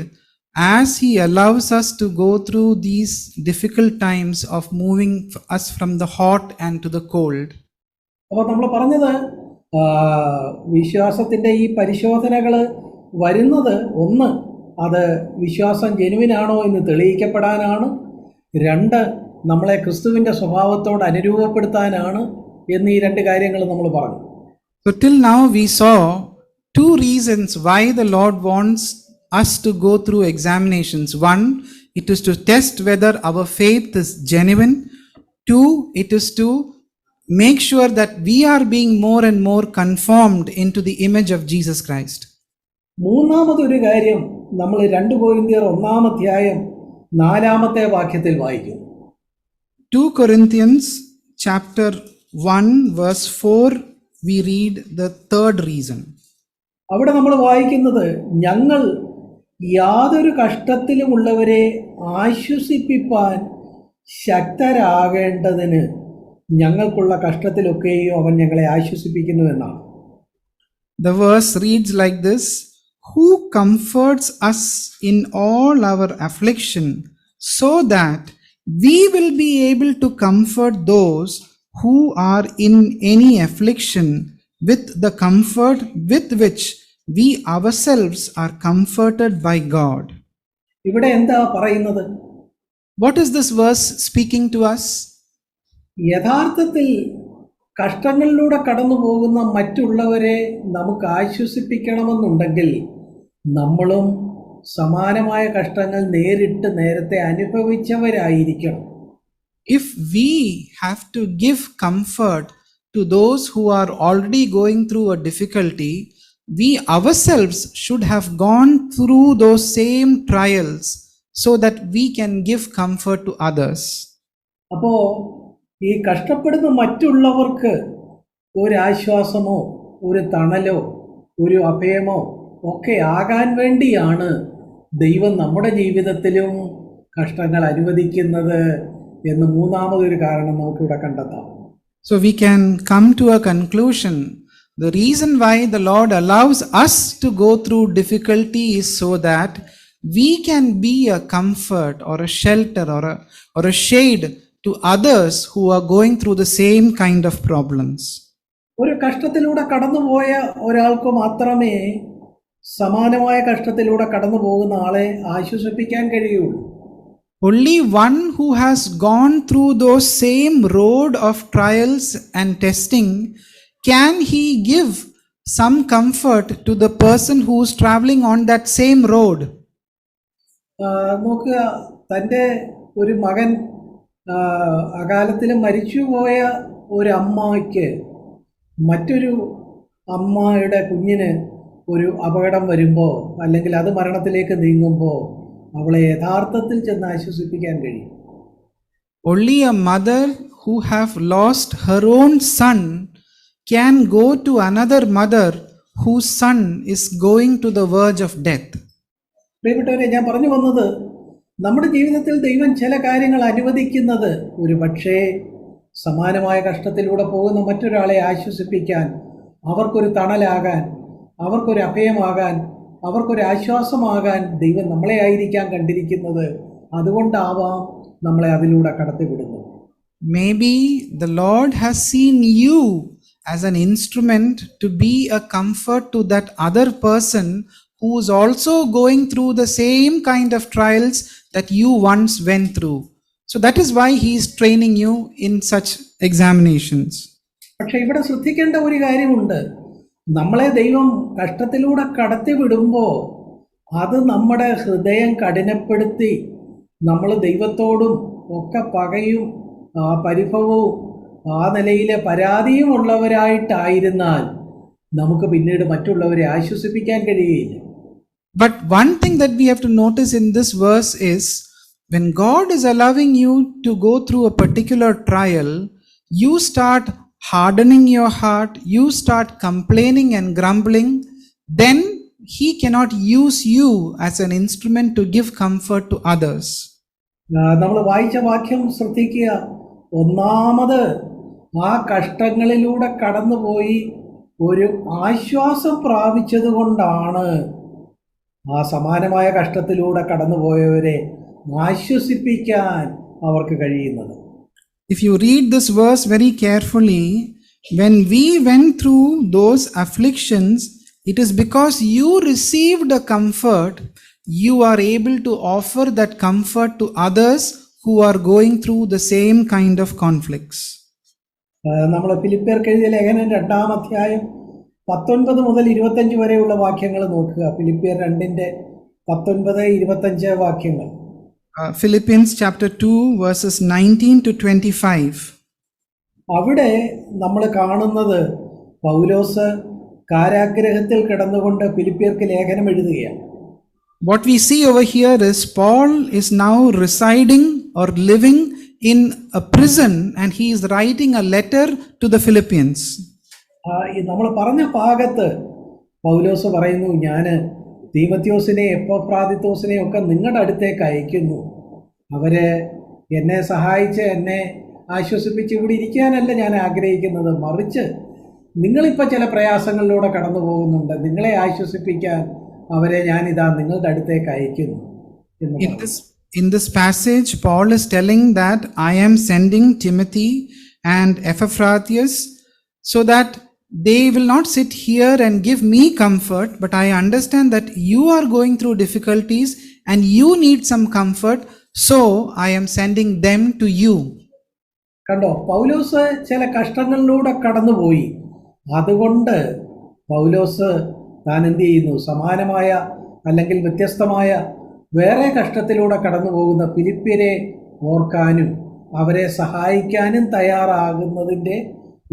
as He allows us to go through these difficult times of moving us from the hot and to the cold. അപ്പോൾ നമ്മൾ പറഞ്ഞത് വിശ്വാസത്തിൻ്റെ ഈ പരിശോധനകൾ വരുന്നത്, ഒന്ന്, അത് വിശ്വാസം ജെനുവിനാണോ എന്ന് തെളിയിക്കപ്പെടാനാണ്. രണ്ട്, നമ്മളെ ക്രിസ്തുവിൻ്റെ സ്വഭാവത്തോട് അനുരൂപപ്പെടുത്താനാണ് എന്നീ രണ്ട് കാര്യങ്ങൾ നമ്മൾ പറഞ്ഞു. So till now we saw two reasons why the Lord wants us to go through examinations. One, it is to test whether our faith is genuine. Two, it is to make sure that we are being more and more conformed into the image of Jesus Christ. മൂന്നാമതൊരു കാര്യം നമ്മൾ 2 കൊരിന്ത്യർ 1-ാം അധ്യായം 4-ാമത്തെ വാക്യത്തിൽ വായിക്കും. 2 Corinthians chapter 1 verse 4 we read the third reason. അവിടെ നമ്മൾ വായിക്കുന്നത്, ഞങ്ങൾ യാതൊരു കഷ്ടത്തിലുമുള്ളവരെ ആശ്വസിപ്പിപ്പാൻ ശക്തരാകേണ്ടതിന് ഞങ്ങൾക്കുള്ള കഷ്ടത്തിലൊക്കെയും അവൻ ഞങ്ങളെ ആശ്വസിപ്പിക്കുന്നു എന്നാണ്. The verse reads like this, who comforts us in all our affliction, so that we will be able to comfort those who are in any affliction with the comfort with which we ourselves are comforted by God. ഇവിടെ എന്താ പറയുന്നത്? What is this verse speaking to us? യഥാർത്ഥത്തിൽ കഷ്ടങ്ങളിലൂടെ കടന്നു പോകുന്ന മറ്റുള്ളവരെ നമുക്ക് ആശ്വസിപ്പിക്കണമെന്നുണ്ടെങ്കിൽ നമ്മളും സമാനമായ കഷ്ടങ്ങൾ നേരത്തെ അനുഭവിച്ചവരായിരിക്കണം. If we have to give comfort to those who are already going through a difficulty, we ourselves should have gone through those same trials so that we can give comfort to others. അപ്പോൾ ഈ കഷ്ടപ്പെടുന്ന മറ്റുള്ളവർക്ക് ഒരു ആശ്വാസമോ ഒരു തണലോ ഒരു അഭയമോ ഒക്കെ ആകാൻ വേണ്ടിയാണ് ദൈവം നമ്മുടെ ജീവിതത്തിലും കഷ്ടങ്ങൾ അനുവദിക്കുന്നത് എന്ന് മൂന്നാമതൊരു കാരണം നമുക്കിവിടെ കണ്ടെത്താം. So we can come to a conclusion. The reason why the Lord allows us to go through difficulty is so that we can be a comfort or a shelter or a shade to others who are going through the same kind of problems. ഒരു കഷ്ടത്തിലൂടെ കടന്നുപോയ ഒരാൾക്ക് മാത്രമേ സമാനമായ കഷ്ടത്തിലൂടെ കടന്നു പോകുന്ന ആളെ ആശ്വസിപ്പിക്കാൻ കഴിയുള്ളൂ. Only one who has gone through those same road of trials and testing can he give some comfort to the person who is traveling on that same road. നോക്കുക, തൻ്റെ ഒരു മകൻ അകാലത്തിൽ മരിച്ചുപോയ ഒരു അമ്മയ്ക്ക് മറ്റൊരു അമ്മയുടെ കുഞ്ഞിന് ഒരു അപകടം വരുമ്പോൾ അല്ലെങ്കിൽ അത് മരണത്തിലേക്ക് നീങ്ങുമ്പോൾ അവളെ യഥാർത്ഥത്തിൽ ചെന്ന് ആശ്വസിപ്പിക്കാൻ കഴിയും. Only a mother who have lost her own son can go to another mother whose son is going to the verge of death. പ്രിയപ്പെട്ടവരെ, ഞാൻ പറഞ്ഞു വന്നത്, നമ്മുടെ ജീവിതത്തിൽ ദൈവം ചില കാര്യങ്ങൾ അനുവദിക്കുന്നത് ഒരു പക്ഷേ സമാനമായ കഷ്ടത്തിലൂടെ പോകുന്ന മറ്റൊരാളെ ആശ്വസിപ്പിക്കാൻ, അവർക്കൊരു തണലാകാൻ, അവർക്കൊരു അഭയമാകാൻ, അവർക്കൊരു ആശ്വാസമാകാൻ ദൈവം നമ്മളെ ആയിരിക്കാം കണ്ടിരിക്കുന്നത്. അതുകൊണ്ടാവാം നമ്മളെ അതിലൂടെ കടത്തിവിടുന്നത്. Maybe the Lord has seen you as an instrument to be a comfort to that other person who is also going through the same kind of trials that you once went through. So that is why he is training you in such examinations. പക്ഷെ ഇവിടെ ശ്രദ്ധിക്കേണ്ട ഒരു കാര്യമുണ്ട്. നമ്മളെ ദൈവം കഷ്ടത്തിലൂടെ കടത്തിവിടുമ്പോൾ അത് നമ്മുടെ ഹൃദയം കഠിനപ്പെടുത്തി നമ്മൾ ദൈവത്തോടും ഒക്കെ പകയും പരിഭവവും ആ നിലയിലെ പരാതിയും ഉള്ളവരായിട്ടായിരുന്നാൽ നമുക്ക് പിന്നീട് മറ്റുള്ളവരെ ആശ്വസിപ്പിക്കാൻ കഴിയുകയില്ല. But one thing that we have to notice in this verse is, when God is allowing you to go through a particular trial, you start hardening your heart, you start complaining and grumbling, then he cannot use you as an instrument to give comfort to others. നമ്മൾ വായിച്ച വാക്യം ശ്രദ്ധിക്കുക. ഒന്നാമത് ആ കഷ്ടങ്ങളിലൂടെ കടന്നുപോയി ഒരു ആശ്വാസം പ്രാപിച്ചത് കൊണ്ടാണ് ആ സമാനമായ കഷ്ടത്തിലൂടെ കടന്നുപോയവരെ ആശ്വസിപ്പിക്കാൻ അവർക്ക് കഴിയുന്നത്. If you read this verse very carefully, when we went through those afflictions, it is because you received a comfort, you are able to offer that comfort to others who are going through the same kind of conflicts. നമ്മൾ ഫിലിപ്പിയർക്ക് എഴുതിയ ലേഖനം 2-ാം അധ്യായം 19 മുതൽ 25 വരെയുള്ള വാക്യങ്ങൾ നോക്കുക. ഫിലിപ്പിയർ 2:19-25 വാക്യങ്ങൾ. Philippians chapter 2 verses 19 to 25. അവിടെ നമ്മൾ കാണുന്നത് പൗലോസ് കാരാഗ്രഹത്തിൽ കിടന്നുകൊണ്ട് ഫിലിപ്പിയർക്ക് ലേഖനം എഴുതുകയാണ്. What we see over here is Paul is now residing or living in a prison and he is writing a letter to the Philippians. നമ്മൾ പറഞ്ഞ ഭാഗത്ത് പൗലോസ് പറയുന്നു, ഞാൻ തീമത്യോസിനെ എപ്പഫ്രാദിത്തോസിനെ ഒക്കെ നിങ്ങളുടെ അടുത്തേക്ക് അയക്കുന്നു. അവര് എന്നെ സഹായിച്ച് എന്നെ ആശ്വസിപ്പിച്ച് ഇവിടെ ഇരിക്കാനല്ല ഞാൻ ആഗ്രഹിക്കുന്നത്, മറിച്ച് നിങ്ങളിപ്പോൾ ചില പ്രയാസങ്ങളിലൂടെ കടന്നു പോകുന്നുണ്ട്, നിങ്ങളെ ആശ്വസിപ്പിക്കാൻ അവരെ ഞാനിതാ നിങ്ങളുടെ അടുത്തേക്ക് അയക്കുന്നു. In this passage, Paul is telling that I am sending Timothy and Epaphroditus so that they will not sit here and give me comfort, but I understand that you are going through difficulties and you need some comfort, so I am sending them to you. കണ്ടോ, പൗലോസ് ചില കഷ്ടങ്ങളിലൂടെ കടന്നുപോയി. അതുകൊണ്ട് പൗലോസ് താൻ എന്ത് ചെയ്യുന്നു, സമാനമായ അല്ലെങ്കിൽ വ്യത്യസ്തമായ വേറെ കഷ്ടത്തിലൂടെ കടന്നു പോകുന്ന ഫിലിപ്പിയരെ ഓർക്കാനും അവരെ സഹായിക്കാനും തയ്യാറാകുന്നതിൻ്റെ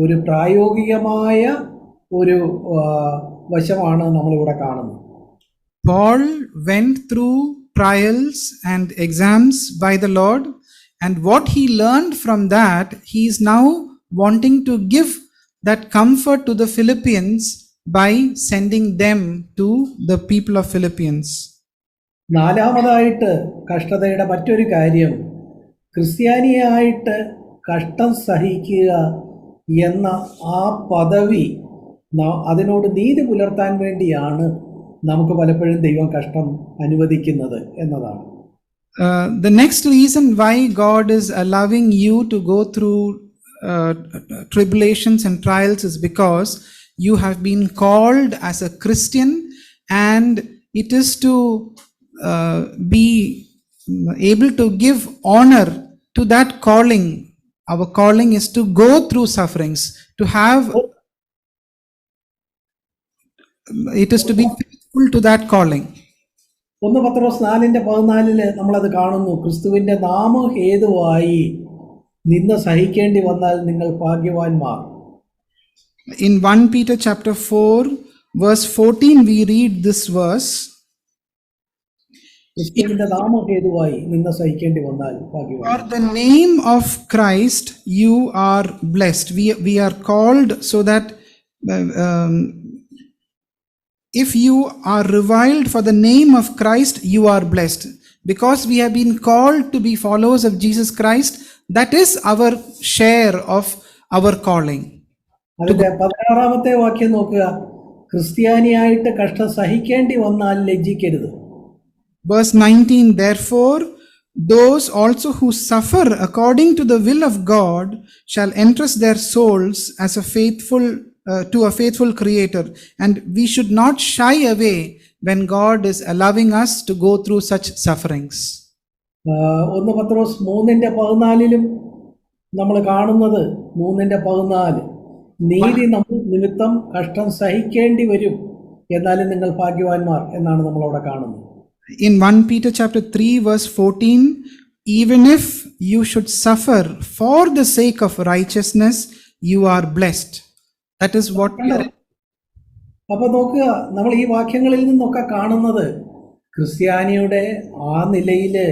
ഒരു പ്രായോഗികമായ ഒരു വശമാണ് നമ്മളിവിടെ കാണുന്നത്. Paul went through trials and exams by the Lord, and what he learned from that, he is now wanting to give that comfort to the Philippians by sending them to the people of Philippians. നാലാമതായിട്ട് കഷ്ടതയുടെ മറ്റൊരു കാര്യം, ക്രിസ്ത്യാനിയായിട്ട് കഷ്ടം സഹിക്കുക എന്ന ആ പദവി, അതിനോട് നീതി പുലർത്താൻ വേണ്ടിയാണ് നമുക്ക് പലപ്പോഴും ദൈവം കഷ്ടം അനുവദിക്കുന്നത് എന്നതാണ്. The next reason why God is allowing you to go through tribulations and trials is because you have been called as a Christian and it is to be able to give honor to that calling. Our calling is to go through sufferings, to have, it is to be faithful to that calling. 1 പത്രോസ് 4:14 നമ്മളത് കാണുന്നു. ക്രിസ്തുവിന്റെ നാമഹേതുവായി നിന്ന സഹിക്കേണ്ടി വന്നാൽ നിങ്ങൾ ഭാഗ്യവാന്മാർ. In 1 Peter chapter 4 verse 14 we read this verse. ക്രിസ്തുവിന്റെ നാമഹേതുവായി നിന്ന സഹിക്കേണ്ടി വന്നാൽ ഭാഗ്യവാൻ. For the name of Christ you are blessed. We are called so that if you are reviled for the name of Christ, you are blessed. Because we have been called to be followers of Jesus Christ, that is our share of our calling. അതിന്റെ 16-ാമത്തെ വാക്യം നോക്കുക. ക്രിസ്ത്യാനിയായിട്ട് കഷ്ടം സഹിക്കേണ്ടി വന്നാൽ ലജ്ജിക്കരുത്. Verse 19, therefore, those also who suffer according to the will of God shall entrust their souls as a faithful to a faithful creator, and we should not shy away when God is allowing us to go through such sufferings. 1 പത്രോസ് 3:14 നമ്മൾ കാണുന്നത് 3:14 നീതി നിമിത്തം കഷ്ടം സഹിക്കേണ്ടി വരും, എന്നാലും നിങ്ങൾ ഭാഗ്യവാന്മാർ എന്നാണ് നമ്മളവിടെ കാണുന്നത്. In 1 Peter chapter 3 verse 14, even if you should suffer for the sake of righteousness, you are blessed. That is what we are. അപ്പൊ നോക്കുക, നമ്മൾ ഈ വാക്യങ്ങളിൽ നിന്നൊക്കെ കാണുന്നത് ക്രിസ്ത്യാനിയുടെ ആ നിലയില്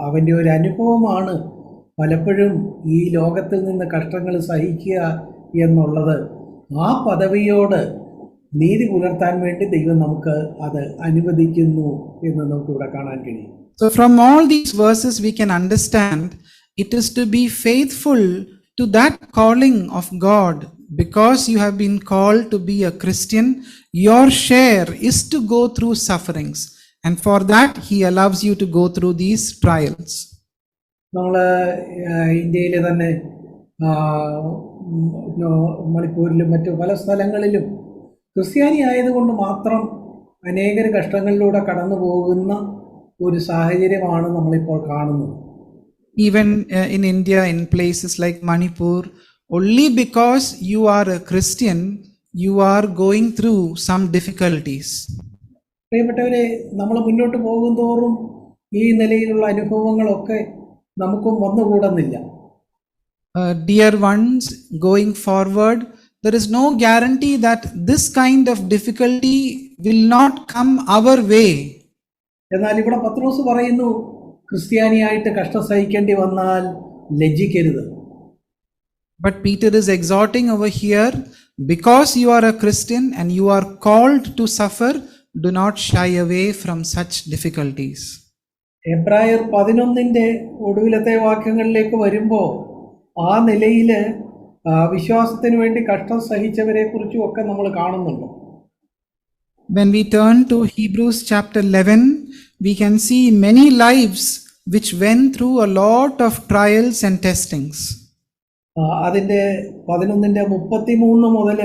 അവൻ്റെ ഒരു അനുഭവമാണ് പലപ്പോഴും ഈ ലോകത്തിൽ നിന്ന് കഷ്ടങ്ങൾ സഹിക്കുക എന്നുള്ളത്. ആ പദവിയോട് നീതി പുലർത്താൻ വേണ്ടി ദൈവം നമുക്ക് അത് അനുവദിക്കുന്നു എന്ന് നമുക്ക് ഇവിടെ കാണാൻ കഴിയും. So from all these verses we can understand it is to be faithful to that calling of God. Because you have been called to be a Christian, your share is to go through sufferings, and for that he allows you to go through these trials. നമ്മൾ ഇന്ത്യയിലെ തന്നെ മണിപ്പൂരിലും മറ്റു പല സ്ഥലങ്ങളിലും ക്രിസ്ത്യാനി ആയതുകൊണ്ട് മാത്രം അനേകർ കഷ്ടങ്ങളിലൂടെ കടന്നു പോകുന്ന ഒരു സാഹചര്യമാണ് നമ്മളിപ്പോൾ കാണുന്നത്. Even in India, in places like Manipur, only because you are a Christian, you are going through some difficulties. പ്രിയപ്പെട്ടവരെ, നമ്മൾ മുന്നോട്ട് പോകുന്തോറും ഈ നിലയിലുള്ള അനുഭവങ്ങളൊക്കെ നമുക്കും വന്നുകൂടുന്നില്ല. Dear ones, going forward, there is no guarantee that this kind of difficulty will not come our way. എന്നാൽ ഇവിടെ പത്രോസ് പറയുന്നു, ക്രിസ്ത്യാനിയായിട്ട് കഷ്ടം സഹിക്കേണ്ടി വന്നാൽ ലജ്ജിക്കരുത്. But Peter is exhorting over here, because you are a Christian and you are called to suffer, do not shy away from such difficulties. എബ്രായർ 11 ഒടുവിലത്തെ വാക്യങ്ങളിലേക്ക് വരുമ്പോൾ ആ നിലയിൽ വിശ്വാസത്തിന് വേണ്ടി കഷ്ടം സഹിച്ചവരെ കുറിച്ചും ഒക്കെ നമ്മൾ കാണുന്നുണ്ട്. When we turn to Hebrews chapter 11, we can see many lives which went through a lot of trials and testings. അതിൻ്റെ 11:33 മുതൽ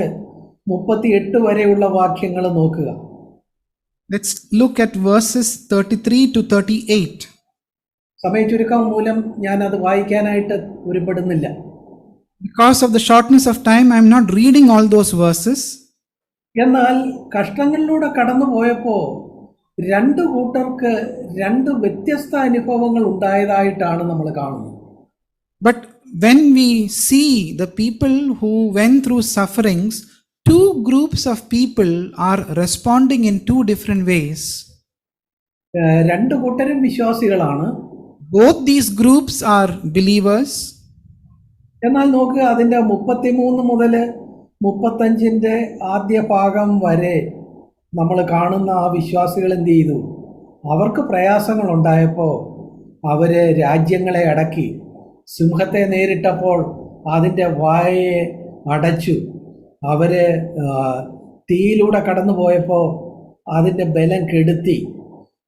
38 വരെയുള്ള വാക്യങ്ങൾ നോക്കുക. Let's look at verses 33 to 38. സമയചുരുക്കം മൂലം ഞാൻ അത് വായിക്കാനായിട്ട് ഒരുപ്പെടുന്നില്ല. Because of the shortness of time, I am not reading all those verses. എന്നാൽ കഷ്ടങ്ങളിലൂടെ കടന്നു പോയപ്പോൾ രണ്ട് കൂട്ടർക്ക് രണ്ട് വ്യത്യസ്ത അനുഭവങ്ങൾ ഉണ്ടായതായിട്ടാണ് നമ്മൾ കാണുന്നത്. But when we see the people who went through sufferings, two groups of people are responding in two different ways. രണ്ട് കൂട്ടരും വിശ്വാസികളാണ്. Both these groups are believers. എന്നാൽ നോക്കുക, അതിൻ്റെ 33 മുതൽ 35 ആദ്യ ഭാഗം വരെ നമ്മൾ കാണുന്ന ആ വിശ്വാസികൾ എന്ത് ചെയ്തു? അവർക്ക് പ്രയാസങ്ങൾ ഉണ്ടായപ്പോൾ അവർ രാജ്യങ്ങളെ അടക്കി, സിംഹത്തെ നേരിട്ടപ്പോൾ അതിൻ്റെ വായയെ അടച്ചു, അവർ തീയിലൂടെ കടന്നു പോയപ്പോൾ അതിൻ്റെ ബലം കെടുത്തി,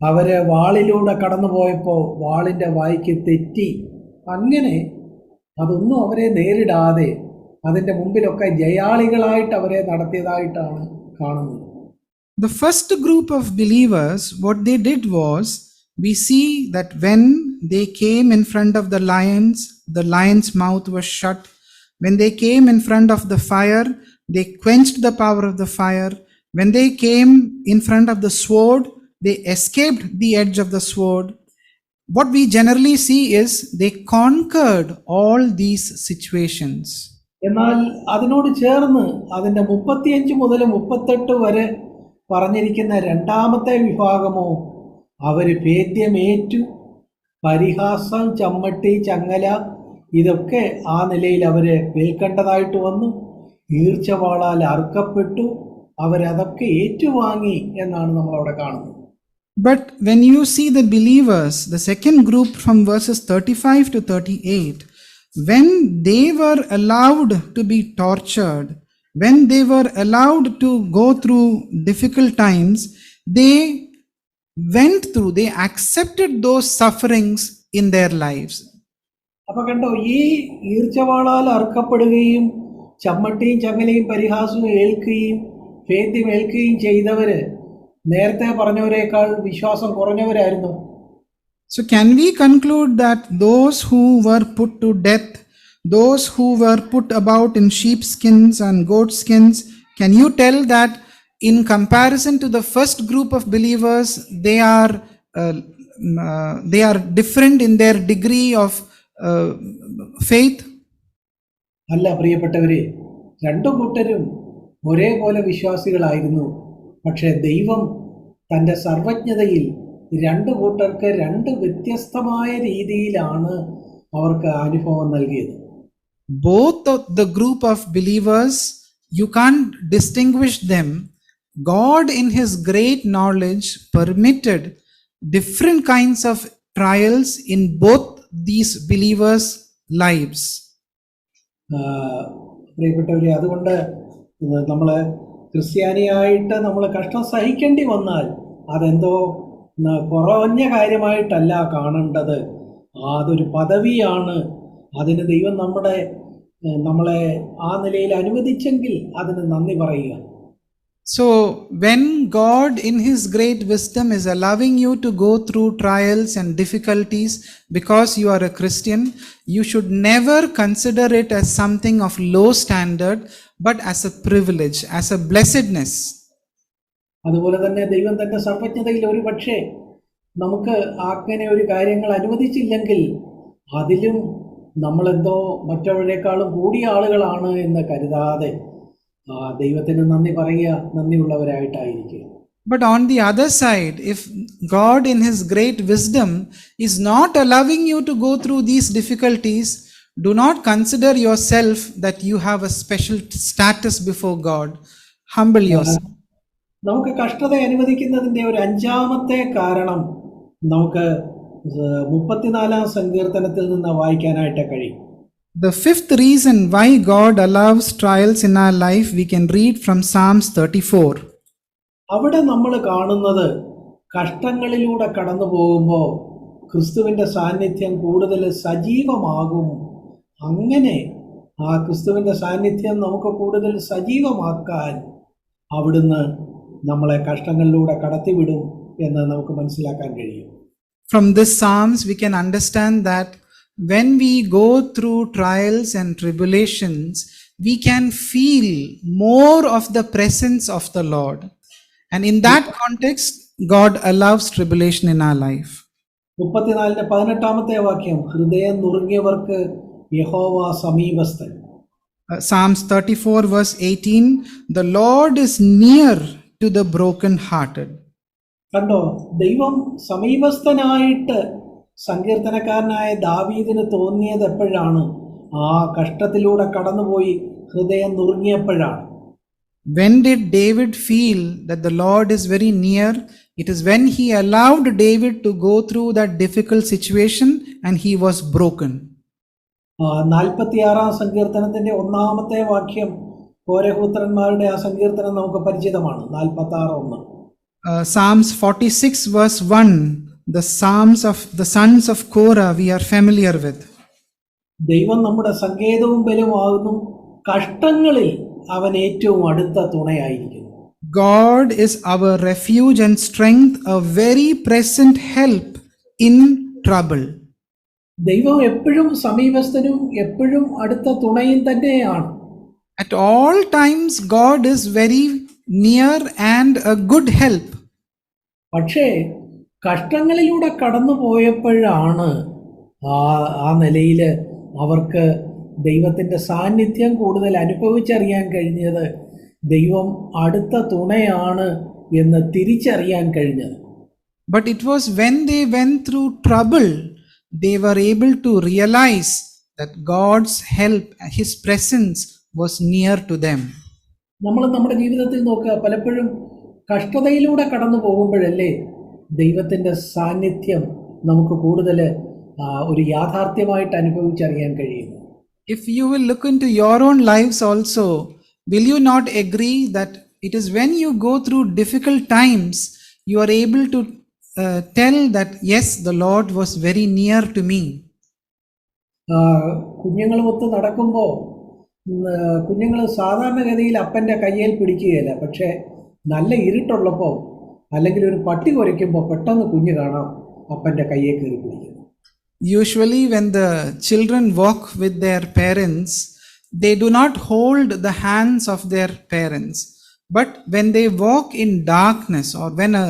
അവർ വാളിലൂടെ കടന്നു പോയപ്പോൾ വാളിൻ്റെ വായ്ക്ക് തെറ്റി. അങ്ങനെ അതൊന്നും അവരെ നേരിടാതെ അതിൻ്റെ മുമ്പിലൊക്കെ ജയാളികളായിട്ട് അവരെ നടത്തിയതായിട്ടാണ് കാണുന്നത്. The first group of believers, what they did was, we see that when they came in front of the lion's mouth was shut. When they came in front of the fire, they quenched the power of the fire. When they came in front of the sword, they escaped the edge of the sword. What we generally see is they conquered all these situations. എന്നാൽ അതിനോട് ചേർന്ന് അതിൻ്റെ 35 മുതൽ 38 വരെ പറഞ്ഞിരിക്കുന്ന രണ്ടാമത്തെ വിഭാഗമോ, അവർ ഭേദ്യമേറ്റു, പരിഹാസം, ചമ്മട്ടി, ചങ്ങല ഇതൊക്കെ ആ നിലയിൽ അവർ ഏൽക്കേണ്ടതായിട്ട് വന്നു. ഈർച്ചവാളാൽ അറുക്കപ്പെട്ടു, അവരതൊക്കെ ഏറ്റുവാങ്ങി എന്നാണ് നമ്മളവിടെ കാണുന്നത്. But when you see the believers, the second group from verses 35 to 38, when they were allowed to be tortured, when they were allowed to go through difficult times, they they accepted those sufferings in their lives. അപ്പൊ കണ്ടോ, ഈ ഈർച്ചവാളാൽ അറുക്കപ്പെടുകയും ചമ്മട്ടിയും ചങ്ങലയും പരിഹാസവും ഏൽക്കുകയും ഭേദ്യം ഏൽക്കുകയും ചെയ്തവര് നേരത്തെ പറഞ്ഞവരെക്കാൾ വിശ്വാസം കുറഞ്ഞവരായിരുന്നു. So can we conclude that those who were put to death, those who were put about in sheepskins and goatskins, can you tell that in comparison to the first group of believers, they are different in their degree of faith? അല്ല പ്രിയപ്പെട്ടവരെ, രണ്ടു കൂട്ടരും ഒരേപോലെ വിശ്വാസികളായിരുന്നു. പക്ഷേ ദൈവം തൻ്റെ സർവജ്ഞതയിൽ രണ്ടു കൂട്ടർക്ക് രണ്ട് വ്യത്യസ്തമായ രീതിയിലാണ് അവർക്ക് അനുഭവം നൽകിയത്. Both of the group of believers, you can't distinguish them. God in his great knowledge permitted different kinds of trials in both these believers' lives. പ്രിയപ്പെട്ടവരെ, അതുകൊണ്ട് നമ്മൾ ക്രിസ്ത്യാനിയായിട്ട് നമ്മൾ കഷ്ടം സഹിക്കേണ്ടി വന്നാൽ അതെന്തോ കുറഞ്ഞ കാര്യമായിട്ടല്ല കാണേണ്ടത്. അതൊരു പദവിയാണ്. അതിന് ദൈവം നമ്മളെ ആ നിലയിൽ അനുവദിച്ചെങ്കിൽ അതിന് നന്ദി പറയുക. So when God in his great wisdom is allowing you to go through trials and difficulties because you are a Christian, you should never consider it as something of low standard, but as a privilege, as a blessedness. അതുപോലെ തന്നെ ദൈവം തന്റെ സർവജ്ഞതയിൽ ഒരു പക്ഷേ നമുക്ക് അങ്ങനെ ഒരു കാര്യങ്ങൾ അനുവദിച്ചില്ലെങ്കിൽ അതിലും നമ്മളെന്തോ മറ്റവരെക്കാളും കൂടിയ ആളുകളാണ് എന്ന് കരുതാതെ ദൈവത്തിന് നന്ദി പറയുക, നന്ദിയുള്ളവരായിട്ടായിരിക്കുക. But on the other side, if God in his great wisdom is not allowing you to go through these difficulties, do not consider yourself that you have a special status before God. Humble yourself. നമുക്ക് കഷ്ടത അനുവദിക്കുന്നതിൻ്റെ ഒരു അഞ്ചാമത്തെ കാരണം നമുക്ക് 34-ാം സങ്കീർത്തനത്തിൽ നിന്ന് വായിക്കാനായിട്ട് കഴിയും. The fifth reason why God allows trials in our life, we can read from Psalms 34. അവിടെ നമ്മൾ കാണുന്നത് കഷ്ടങ്ങളിലൂടെ കടന്നു പോകുമ്പോൾ ക്രിസ്തുവിൻ്റെ സാന്നിധ്യം കൂടുതൽ സജീവമാകും. അങ്ങനെ ആ ക്രിസ്തുവിൻ്റെ സാന്നിധ്യം നമുക്ക് കൂടുതൽ സജീവമാക്കാൻ അവിടുന്ന് നമ്മളെ കഷ്ടങ്ങളിലൂടെ കടത്തിവിടും എന്ന് നമുക്ക് മനസ്സിലാക്കാൻ കഴിയും. From this Psalms, we can understand that when we go through trials and tribulations, we can feel more of the presence of the Lord. And in that context, God allows tribulation in our life. 34-ാമത്തെ വാക്യം, ഹൃദയം നുറുങ്ങിയവർക്ക് യഹോവ സമീപസ്ഥൻ. Psalms 34 verse 18, the Lord is near to the broken-hearted. കണ്ടോ, ദൈവം സമീപസ്ഥനായിട്ട് സങ്കീർത്തനക്കാരനായ ദാവീദിന് തോന്നിയത് എപ്പോഴാണ്? ആ കഷ്ടത്തിലൂടെ കടന്നുപോയി ഹൃദയം നുറുങ്ങിയപ്പോഴാണ്. When did David feel that the Lord is very near? It is when he allowed David to go through that difficult situation and he was broken. 46-ാം സങ്കീർത്തനത്തിന്റെ 1-ാമത്തെ വാക്യം, കോരഹപുത്രന്മാരുടെ ആ സങ്കീർത്തനം നമുക്ക് പരിചിതമാണ്. 46:1. Psalms 46 verse 1, the Psalms of the sons of Korah, we are familiar with. ദൈവം നമ്മുടെ സങ്കേതവും ബലവുമാകുന്നു, കഷ്ടങ്ങളിൽ അവൻ ഏറ്റവും അടുത്ത തുണയായിരിക്കുന്നു. God is our refuge and strength, a very present help in trouble. ദൈവം എപ്പോഴും സമീപസ്ഥനും എപ്പോഴും അടുത്ത തുണയും തന്നെയാണ്. At all times, God is very near and a good help. പക്ഷേ കഷ്ടങ്ങളിലൂടെ കടന്നു പോയപ്പോഴാണ് ആ ആ നിലയിൽ അവർക്ക് ദൈവത്തിൻ്റെ സാന്നിധ്യം കൂടുതൽ അനുഭവിച്ചറിയാൻ കഴിഞ്ഞത്, ദൈവം അടുത്ത തുണയാണ് എന്ന് തിരിച്ചറിയാൻ കഴിഞ്ഞത്. But it was when they went through trouble, they were able to realize that God's help, His presence was near to them. നമ്മൾ നമ്മുടെ ജീവിതത്തിൽ നോക്കുക, പലപ്പോഴും കഷ്ടതയിലൂടെ കടന്നു പോകുമ്പോഴല്ലേ ദൈവത്തിൻ്റെ സാന്നിധ്യം നമുക്ക് കൂടുതൽ ഒരു യാഥാർത്ഥ്യമായിട്ട് അനുഭവിച്ചറിയാൻ കഴിയുന്നു. If you will look into your own lives also, will you not agree that it is when you go through difficult times, you are able to tell that, yes, the Lord was very near to me? കുഞ്ഞുങ്ങളുമൊത്ത് നടക്കുമ്പോൾ കുഞ്ഞുങ്ങൾ സാധാരണഗതിയിൽ അപ്പൻ്റെ കയ്യിൽ പിടിക്കുകയില്ല. പക്ഷേ നല്ല ഇരുട്ടുള്ളപ്പോൾ അല്ലെങ്കിൽ ഒരു പട്ടി കുരയ്ക്കുമ്പോൾ പെട്ടെന്ന് കുഞ്ഞ് കാണാം അപ്പൻ്റെ കയ്യിൽ കയറി പിടിക്കുന്നു. Usually when the children walk with their parents, they do not hold the hands of their parents. But when they walk in darkness, or when a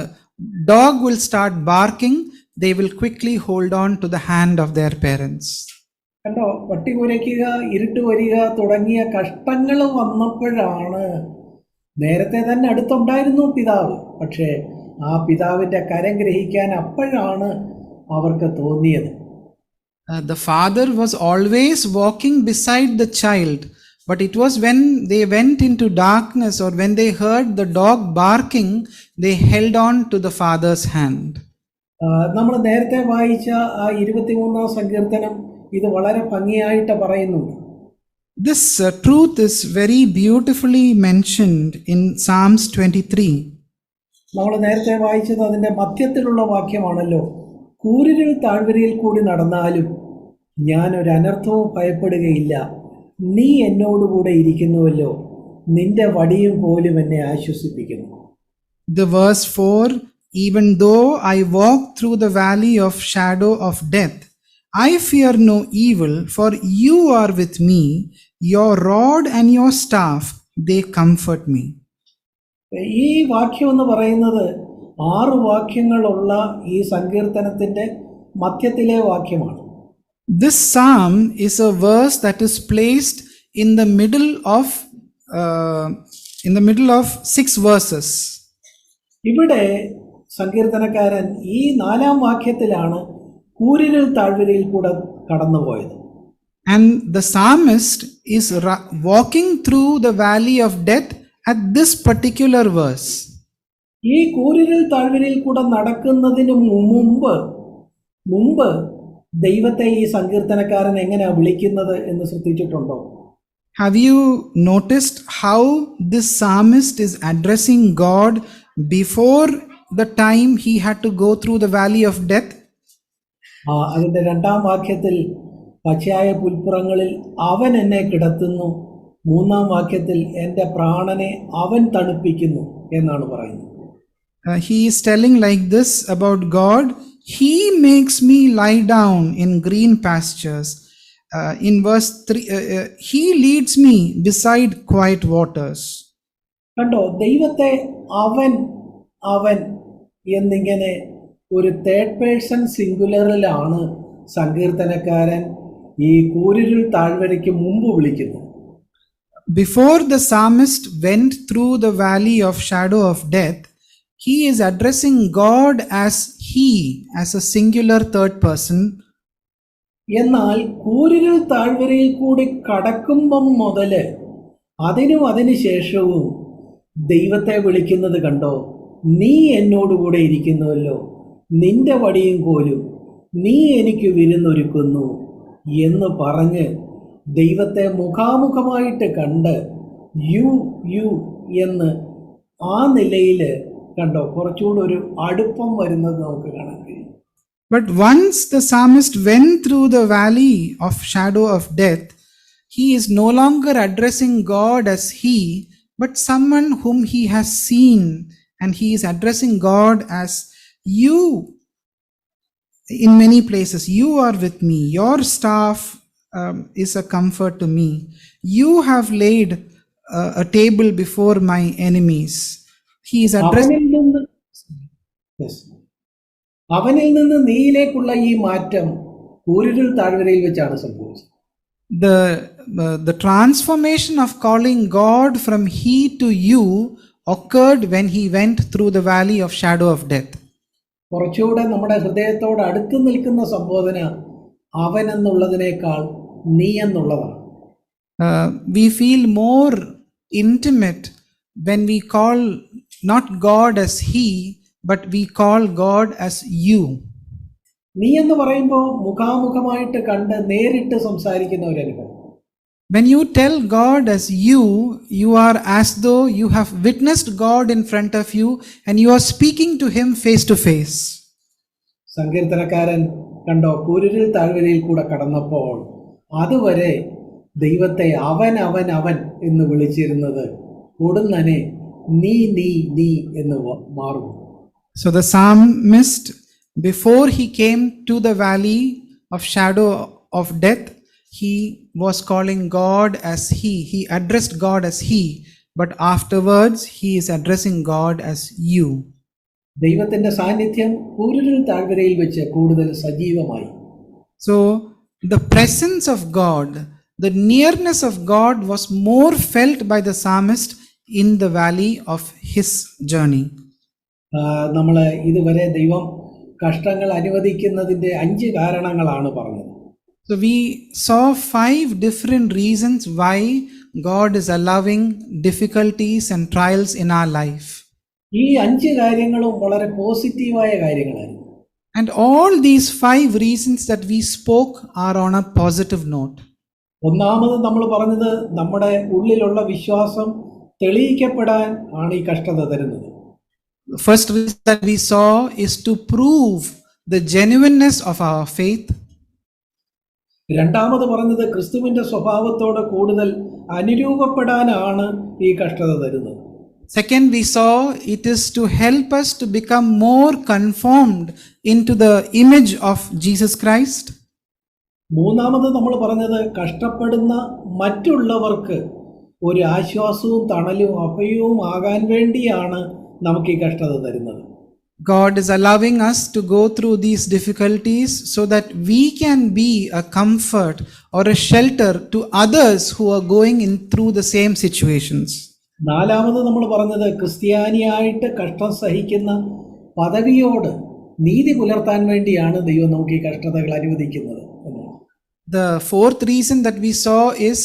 dog will start barking, they will quickly hold on to the hand of their parents. കണ്ടോ, പട്ടി കുരയ്ക്കുക, ഇരുട്ട് വരിക തുടങ്ങിയ കഷ്ടങ്ങൾ വന്നപ്പോഴാണ്, നേരത്തെ തന്നെ അടുത്തുണ്ടായിരുന്നു പിതാവ്, പക്ഷേ ആ പിതാവിൻ്റെ കരം ഗ്രഹിക്കാൻ അപ്പോഴാണ് അവർക്ക് തോന്നിയത്. The father was always walking beside the child, but it was when they went into darkness or when they heard the dog barking, they held on to the father's hand. നമ്മൾ നേരത്തെ വായിച്ച ആ 23-ാം സങ്കീർത്തനം ഇത് വളരെ ഭംഗിയായിട്ട് പറയുന്നുണ്ട്. This truth is very beautifully mentioned in Psalms 23. നമ്മൾ നേരത്തെ വായിച്ചത് അതിൻ്റെ മധ്യത്തിലുള്ള വാക്യമാണല്ലോ. കൂരിരുൾ താഴ്വരയിൽ കൂടി നടന്നാലും ഞാൻ ഒരു അനർത്ഥവും ഭയപ്പെടുകയില്ല, നീ എന്നോടുകൂടെ ഇരിക്കുന്നുവല്ലോ, നിന്റെ വടിയും കോലും എന്നെ ആശ്വസിപ്പിക്കുന്നു. The verse 4, even though I walk through the valley of shadow of death, I fear no evil, for you are with me, your rod and your staff, they comfort me. ഈ വാക്യം എന്ന് പറയുന്നത് 6 വാക്യങ്ങളുള്ള ഈ സങ്കീർത്തനത്തിൻ്റെ മധ്യത്തിലെ വാക്യമാണ്. This psalm is a verse that is placed in the middle of 6 verses. ഇവിടെ സങ്കീർത്തനക്കാരൻ ഈ 4-ാം വാക്യത്തിലാണ് കൂരിരുൾ താഴ്വരയിൽ കൂടെ കടന്നുപോയത്. And the psalmist is walking through the valley of death at this particular verse. ഈ കൂരിരുൾ താഴ്വരയിൽ കൂടെ നടക്കുന്നതിന് മുമ്പ് ദൈവത്തെ ഈ സങ്കീർത്തനക്കാരൻ എങ്ങനെയാ വിളിക്കുന്നത് എന്ന് ശ്രദ്ധിച്ചിട്ടുണ്ടോ? Have you noticed how this psalmist is addressing God before the time he had to go through the valley of death? അതിൻ്റെ 2-ാം വാക്യത്തിൽ പച്ചയായ പുൽപ്പുറങ്ങളിൽ അവൻ എന്നെ കിടത്തുന്നു, 3-ാം വാക്യത്തിൽ എൻ്റെ പ്രാണനെ അവൻ തണുപ്പിക്കുന്നു എന്നാണ് പറയുന്നത്. He is telling like this about God: He makes me lie down in green pastures. In verse 3, He leads me beside quiet waters. കണ്ടോ, ദൈവത്തെ അവൻ എന്നിങ്ങനെ ഒരു 3rd person സിംഗുലറിലാണ് സങ്കീർത്തനക്കാരൻ ഈ കൂരിരുൾ താഴ്വരയ്ക്ക് മുമ്പ് വിളിക്കുന്നത്. Before the psalmist went through the valley of shadow of death, he is addressing God as he, as a singular 3rd person. എന്നാൽ കൂരിരുൾ താഴ്വരയിൽ കൂടി കടക്കുമ്പം മുതൽ അതിനു ശേഷവും ദൈവത്തെ വിളിക്കുന്നത് കണ്ടോ, നീ എന്നോടുകൂടെ ഇരിക്കുന്നുവല്ലോ, നിന്റെ വടിയും കോലും, നീ എനിക്ക് വിരുന്നൊരുക്കുന്നു എന്ന് പറഞ്ഞ് ദൈവത്തെ മുഖാമുഖമായിട്ട് കണ്ട് യു എന്ന് ആ നിലയിൽ കണ്ടോ കുറച്ചുകൂടെ ഒരു അടുപ്പം വരുന്നത് നമുക്ക് കാണാൻ കഴിയും. But once the psalmist went through the valley of shadow of death, he is no longer addressing God as he, but someone whom he has seen, and he is addressing God as you. In many places, you are with me, your staff is a comfort to me, you have laid a table before my enemies. He is addressing. അവനിൽ നിന്ന് yes, അവനിൽ നിന്ന് നീയിലേക്കുള്ള ഈ മാറ്റം കൂരിരുൾ താഴ്വരയിൽ വെച്ചാണ് സംഭവിച്ചത്. The transformation of calling God from he to you occurred when he went through the valley of shadow of death. കുറച്ചുകൂടെ നമ്മുടെ ഹൃദയത്തോട് അടുത്ത് നിൽക്കുന്ന സംബോധന അവൻ എന്നുള്ളതിനേക്കാൾ നീ എന്നുള്ളതാണ്. We feel more intimate when we call not God as he, but we call God as you. നീ എന്ന് പറയുമ്പോൾ മുഖാമുഖമായിട്ട് കണ്ട് നേരിട്ട് സംസാരിക്കുന്ന ഒരു അനുഭവം. When you tell God as you, you are as though you have witnessed God in front of you and you are speaking to him face to face. സങ്കീർത്തനക്കാരൻ കണ്ടോ, കൂരിരുൾ താഴ്വരയിൽ കൂടെ കടന്നപ്പോൾ അതുവരെ ദൈവത്തെ അവൻ അവൻ അവൻ എന്ന് വിളിച്ചിരുന്നത് ഉടനെ നീ നീ നീ എന്ന് മാറും. So the psalmist, before he came to the valley of shadow of death, he was calling God as he addressed God as he, but afterwards he is addressing God as you. ദൈവത്തിന്റെ സാന്നിധ്യം കൂരിരുൾ താഴ്വരയിൽ വെച്ച് കൂടുതൽ സജീവമായി. So the presence of God, the nearness of God was more felt by the psalmist in the valley of his journey. നമ്മൾ ഇതുവരെ ദൈവം കഷ്ടങ്ങൾ അനുവദിക്കുന്നതിൻ്റെ 5 കാരണങ്ങളാണ് പറഞ്ഞത്. So we saw 5 different reasons why God is allowing difficulties and trials in our life. ഈ 5 കാര്യങ്ങളും വളരെ പോസിറ്റീവായ കാര്യങ്ങളായിരുന്നു. And all these 5 reasons that we spoke are on a positive note. ഒന്നാമത് നമ്മൾ പറഞ്ഞത് നമ്മുടെ ഉള്ളിലുള്ള വിശ്വാസം തെളിയിക്കപ്പെടാൻ ആണ് ഈ കഷ്ടത തരുന്നത്. The first reason that we saw is to prove the genuineness of our faith. രണ്ടാമത് പറഞ്ഞത് ക്രിസ്തുവിന്റെ സ്വഭാവത്തോട് കൂടുതൽ അനുരൂപപ്പെടാനാണ് ഈ കഷ്ടത തരുന്നത്. Second, we saw it is to help us to become more conformed into the image of Jesus Christ. മൂന്നാമത് നമ്മൾ പറഞ്ഞത് കഷ്ടപ്പെടുന്ന മറ്റുള്ളവർക്ക് ഒരു ആശ്വാസവും തണലും അഭയവും ആകാൻ വേണ്ടിയാണ് നമുക്ക് ഈ കഷ്ടത തരുന്നത്. God is allowing us to go through these difficulties so that we can be a comfort or a shelter to others who are going in through the same situations. നാലാമത് നമ്മൾ പറഞ്ഞത് ക്രിസ്ത്യാനിയായിട്ട് കഷ്ടം സഹിക്കുന്ന പദവിയോട് നീതി പുലർത്താൻ വേണ്ടിയാണ് ദൈവം നമുക്ക് ഈ കഷ്ടതകൾ അനുവദിക്കുന്നത്. The fourth reason that we saw is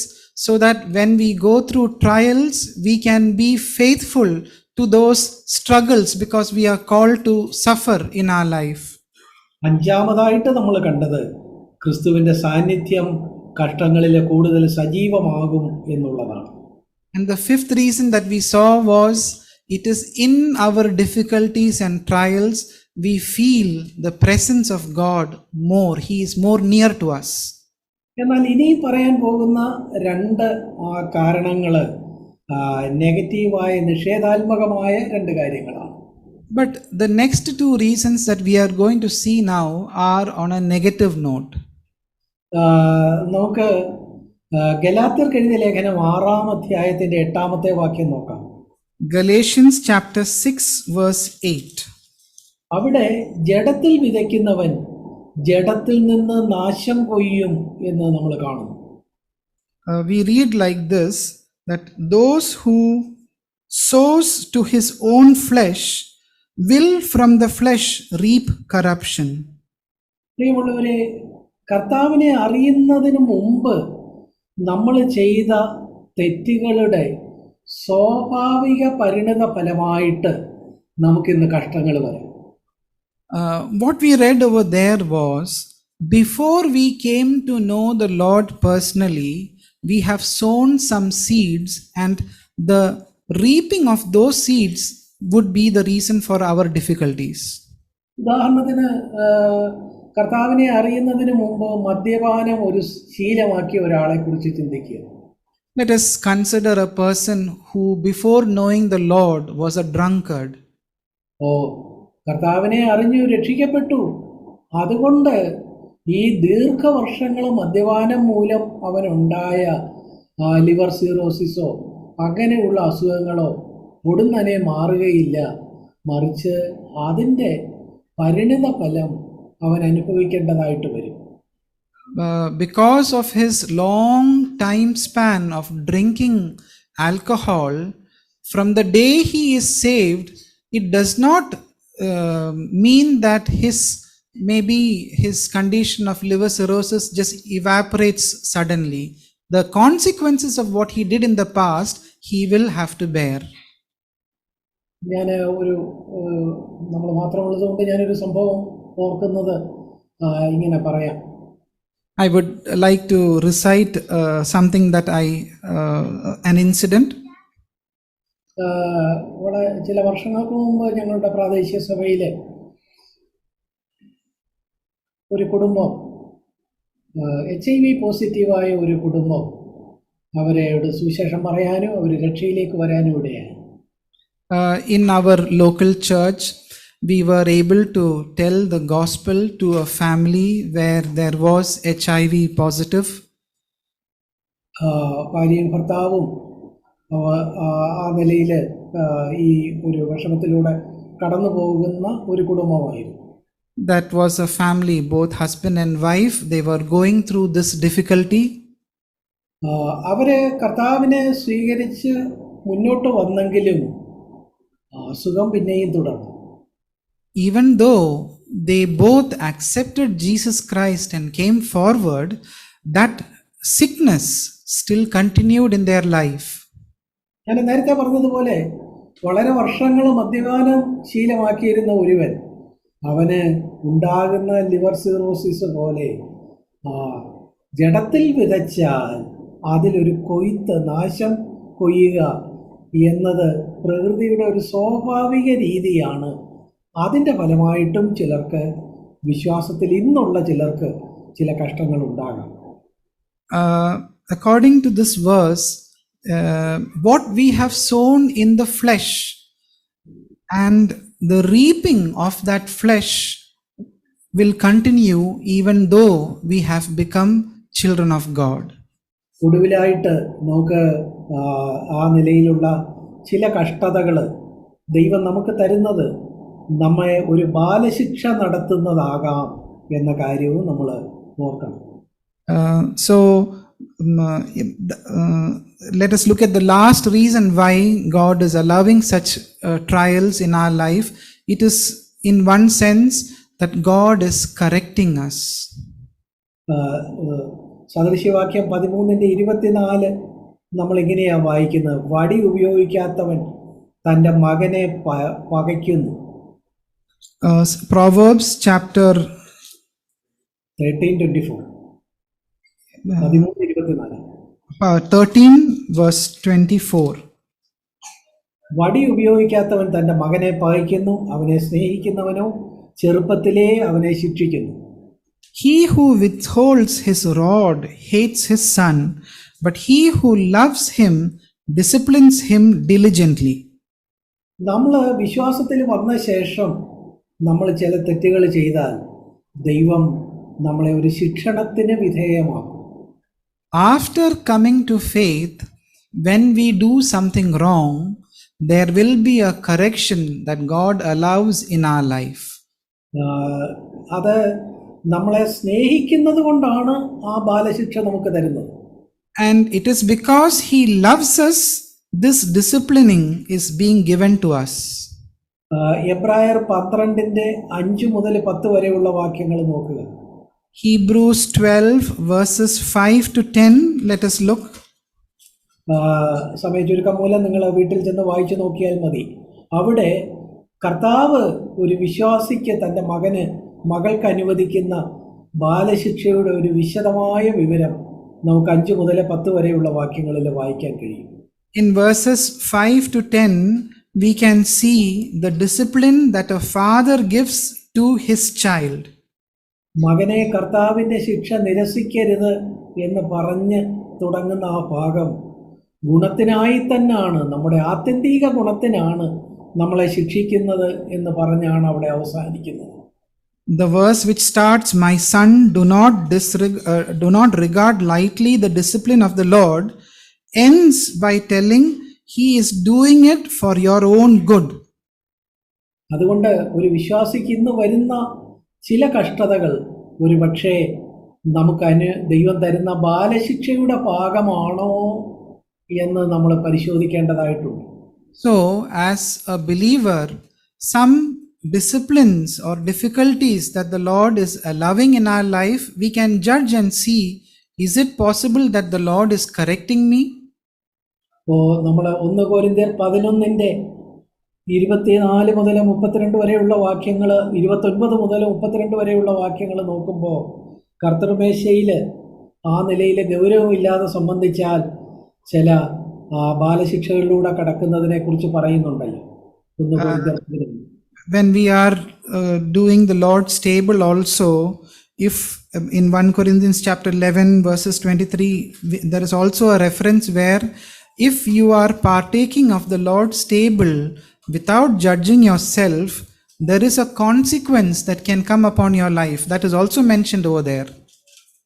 so that when we go through trials, we can be faithful to those struggles because we are called to suffer in our life. അഞ്ചാമതായിട്ട് നമ്മൾ കണ്ടത് ക്രിസ്തുവിന്റെ സാന്നിധ്യം കഷ്ടങ്ങളിൽ കൂടുതൽ സജീവമാകും എന്നുള്ളതാണ്. And the fifth reason that we saw was it is in our difficulties and trials we feel the presence of God more. He is more near to us. എന്നാൽ ഇനി പറയാൻ പോകുന്ന 2 കാരണങ്ങൾ നെഗറ്റീവായ നിഷേധാത്മകമായ 2 കാര്യങ്ങളാണ്. But the next 2 reasons that we are going to see now are on a negative note. നമുക്ക് ഗലാത്യർക്ക് എഴുതിയ ലേഖനം 6-ാം അധ്യായത്തിന്റെ 8-ാമത്തെ വാക്യം നോക്കാം. Galatians chapter 6 verse 8. അവിടെ ജഡത്തിൽ വിതയ്ക്കുന്നവൻ ജഡത്തിൽ നിന്ന് നാശം കൊയ്യും എന്ന് നമ്മൾ കാണുന്നു. We read like this, that those who sows to his own flesh will from the flesh reap corruption. പ്രിയമുള്ളവരെ, കർത്താവിനെ അറിയുന്നതിന് മുമ്പ് നമ്മൾ ചെയ്ത തെറ്റുകളുടെ സ്വാഭാവിക പരിണത ഫലമായിട്ട് നമുക്കിന്ന് കഷ്ടങ്ങൾ വരാം. What we read over there was, before we came to know the Lord personally, we have sown some seeds, and the reaping of those seeds would be the reason for our difficulties. ഉദാഹരണത്തിന് കർത്താവിനെ അറിയുന്നതിന് മുമ്പ് മദ്യപാനം ഒരു ശീലമാക്കിയ ഒരാളെ കുറിച്ച് ചിന്തിക്കുക. Let us consider a person who, before knowing the Lord, was a drunkard. ഓ, കർത്താവിനെ അറിഞ്ഞു രക്ഷിക്കപ്പെട്ടു, അതുകൊണ്ട് ഈ ദീർഘവർഷങ്ങൾ മദ്യപാനം മൂലം അവനുണ്ടായ ലിവർ സിറോസിസോ അങ്ങനെയുള്ള അസുഖങ്ങളോ ഉടനെ മാറുകയില്ല, മറിച്ച് അതിൻ്റെ പരിണിത ഫലം അവൻ അനുഭവിക്കേണ്ടതായിട്ട് വരും. Because of his long time span of drinking alcohol, from the day he is saved, it does not mean that maybe his condition of liver cirrhosis just evaporates suddenly. The consequences of what he did in the past, he will have to bear. ഞാൻ നമ്മൾ മാത്രമുള്ളതുകൊണ്ട് ഞാനൊരു സംഭവം ഓർക്കുന്നത് ഇങ്ങനെ പറയാം. I would like to recite something that an incident. ഇവിടെ ചില വർഷങ്ങൾക്ക് മുമ്പ് ഞങ്ങളുടെ പ്രാദേശിക സഭയിലെ ഒരു കുടുംബം, HIV പോസിറ്റീവായ ഒരു കുടുംബം, അവരോട് സുവിശേഷം പറയാനും അവർ രക്ഷയിലേക്ക് വരാനും ഇടയായി. In our local church, we were able to tell the gospel to a family where there was HIV positive. ഭാര്യയും ഭർത്താവും ആ നിലയിൽ ഈ ഒരു വിഷമത്തിലൂടെ കടന്നു പോകുന്ന ഒരു കുടുംബമായിരുന്നു. That was a family, both husband and wife, they were going through this difficulty. അവരെ കർത്താവിനെ സ്വീകരിച്ച് മുന്നോട്ട് വന്നെങ്കിലും അസുഖം പിന്നെയും തുടർന്നു. Even though they both accepted Jesus Christ and came forward, that sickness still continued in their life. ഞാൻ നേരത്തെ പറഞ്ഞതുപോലെ വളരെ വർഷങ്ങൾ മദ്യപാനം ശീലമാക്കിയിരുന്ന ഒരുവൻ, അവന് ഉണ്ടാകുന്ന ലിവർ സിറോസിസ് പോലെ ജഡത്തിൽ വിതച്ചാൽ അതിലൊരു കൊയ്ത്ത്, നാശം കൊയ്യുക എന്നത് പ്രകൃതിയുടെ ഒരു സ്വാഭാവിക രീതിയാണ്. അതിൻ്റെ ഫലമായിട്ടും ചിലർക്ക്, വിശ്വാസത്തിൽ ഇന്നുള്ള ചിലർക്ക് ചില കഷ്ടങ്ങൾ ഉണ്ടാകാം. According to this verse, what we have sown in the flesh and the reaping of that flesh will continue even though we have become children of God. ഒടുവിലായിട്ട് നമുക്ക് ആ നിലയിലുള്ള ചില കഷ്ടതകൾ ദൈവം നമുക്ക് തരുന്നത് നമ്മെ ഒരു ബാലശിക്ഷ നടത്തുന്നതാകാം എന്ന കാര്യവും നമ്മൾ ഓർക്കണം. Let us look at the last reason why God is allowing such trials in our life. It is in one sense that God is correcting us. സദൃശ്യവാക്യം 13:24 നമ്മൾ ഇങ്ങനെയാണ് വായിക്കുന്നത്: വടി ഉപയോഗിക്കാത്തവൻ തൻ്റെ മകനെ പകയ്ക്കുന്നു. Proverbs chapter 13:24. 13 verse 24. വടി ഉപയോഗിക്കാത്തവൻ തൻ്റെ മകനെ പകയ്ക്കുന്നു, അവനെ സ്നേഹിക്കുന്നവനോ ചെറുപ്പത്തിലേ അവനെ ശിക്ഷിക്കുന്നു. He who withholds his rod hates his son, but he who loves him disciplines him diligently. നമ്മൾ വിശ്വാസത്തിൽ വന്ന ശേഷം നമ്മൾ ചില തെറ്റുകൾ ചെയ്താൽ ദൈവം നമ്മളെ ഒരു ശിക്ഷണത്തിന് വിധേയമാക്കും. After coming to faith, when we do something wrong, there will be a correction that God allows in our life. അത് നമ്മളെ സ്നേഹിക്കുന്നത് കൊണ്ടാണ് ആ ബാലശിക്ഷ നമുക്ക് തരുന്നത്. And it is because he loves us, this disciplining is being given to us. എബ്രായർ 12:5-10 വരെയുള്ള വാക്യങ്ങൾ നോക്കുക. Hebrews 12 verses 5 to 10. Let us look. സമയ ചുരുക്കം മൂലം നിങ്ങൾ വീട്ടിൽ ചെന്ന് വായിച്ചു നോക്കിയാൽ മതി. അവിടെ കർത്താവ് ഒരു വിശ്വാസിക്ക് തൻ്റെ മകൾക്ക് അനുവദിക്കുന്ന ബാലശിക്ഷയുടെ ഒരു വിശദമായ വിവരം നമുക്ക് 5 മുതൽ 10 വരെയുള്ള വാക്യങ്ങളിൽ വായിക്കാൻ കഴിയും. In verses 5 to 10, we can see the discipline that a father gives to his child. മകനെ കർത്താവിൻ്റെ ശിക്ഷ നിരസിക്കരുത് എന്ന് പറഞ്ഞ് തുടങ്ങുന്ന ആ ഭാഗം ഗുണത്തിനായി തന്നെയാണ്, നമ്മുടെ ആത്യന്തിക ഗുണത്തിനാണ് നമ്മളെ ശിക്ഷിക്കുന്നത് എന്ന് പറഞ്ഞാണ് അവിടെ അവസാനിക്കുന്നത്. The verse which starts, "My son, do not regard lightly the discipline of the Lord," ends by telling he is doing it for your own good. അതുകൊണ്ട് ഒരു വിശ്വാസിക്ക് ഇന്ന് വരുന്ന ചില കഷ്ടതകൾ ഒരു പക്ഷേ ദൈവം തരുന്ന ബാലശിക്ഷയുടെ ഭാഗമാണോ എന്ന് നമ്മൾ പരിശോധിക്കേണ്ടതായിട്ടുണ്ട്. So, as a believer, some disciplines or difficulties that the Lord is allowing in our life, we can judge and see, is it possible that the Lord is correcting me? അപ്പോൾ നമ്മൾ 1 കൊരിന്ത്യർ 11:24 മുതൽ 32 വരെയുള്ള വാക്യങ്ങൾ, 29 മുതൽ 32 വരെയുള്ള വാക്യങ്ങൾ നോക്കുമ്പോൾ കർത്തൃമേശയിൽ ആ നിലയിൽ ഗൗരവമില്ലാതെ സംബന്ധിച്ചാൽ ചില ബാലശിക്ഷകളിലൂടെ കടക്കുന്നതിനെ കുറിച്ച് പറയുന്നുണ്ടല്ലോ. 1 കൊരിന്ത്യർ 11. When we are doing the Lord's table also, if in 1 Corinthians chapter 11 verses 23, there is also a reference where if you are partaking of the Lord's table without judging yourself, there is a consequence that can come upon your life. That is also mentioned over there.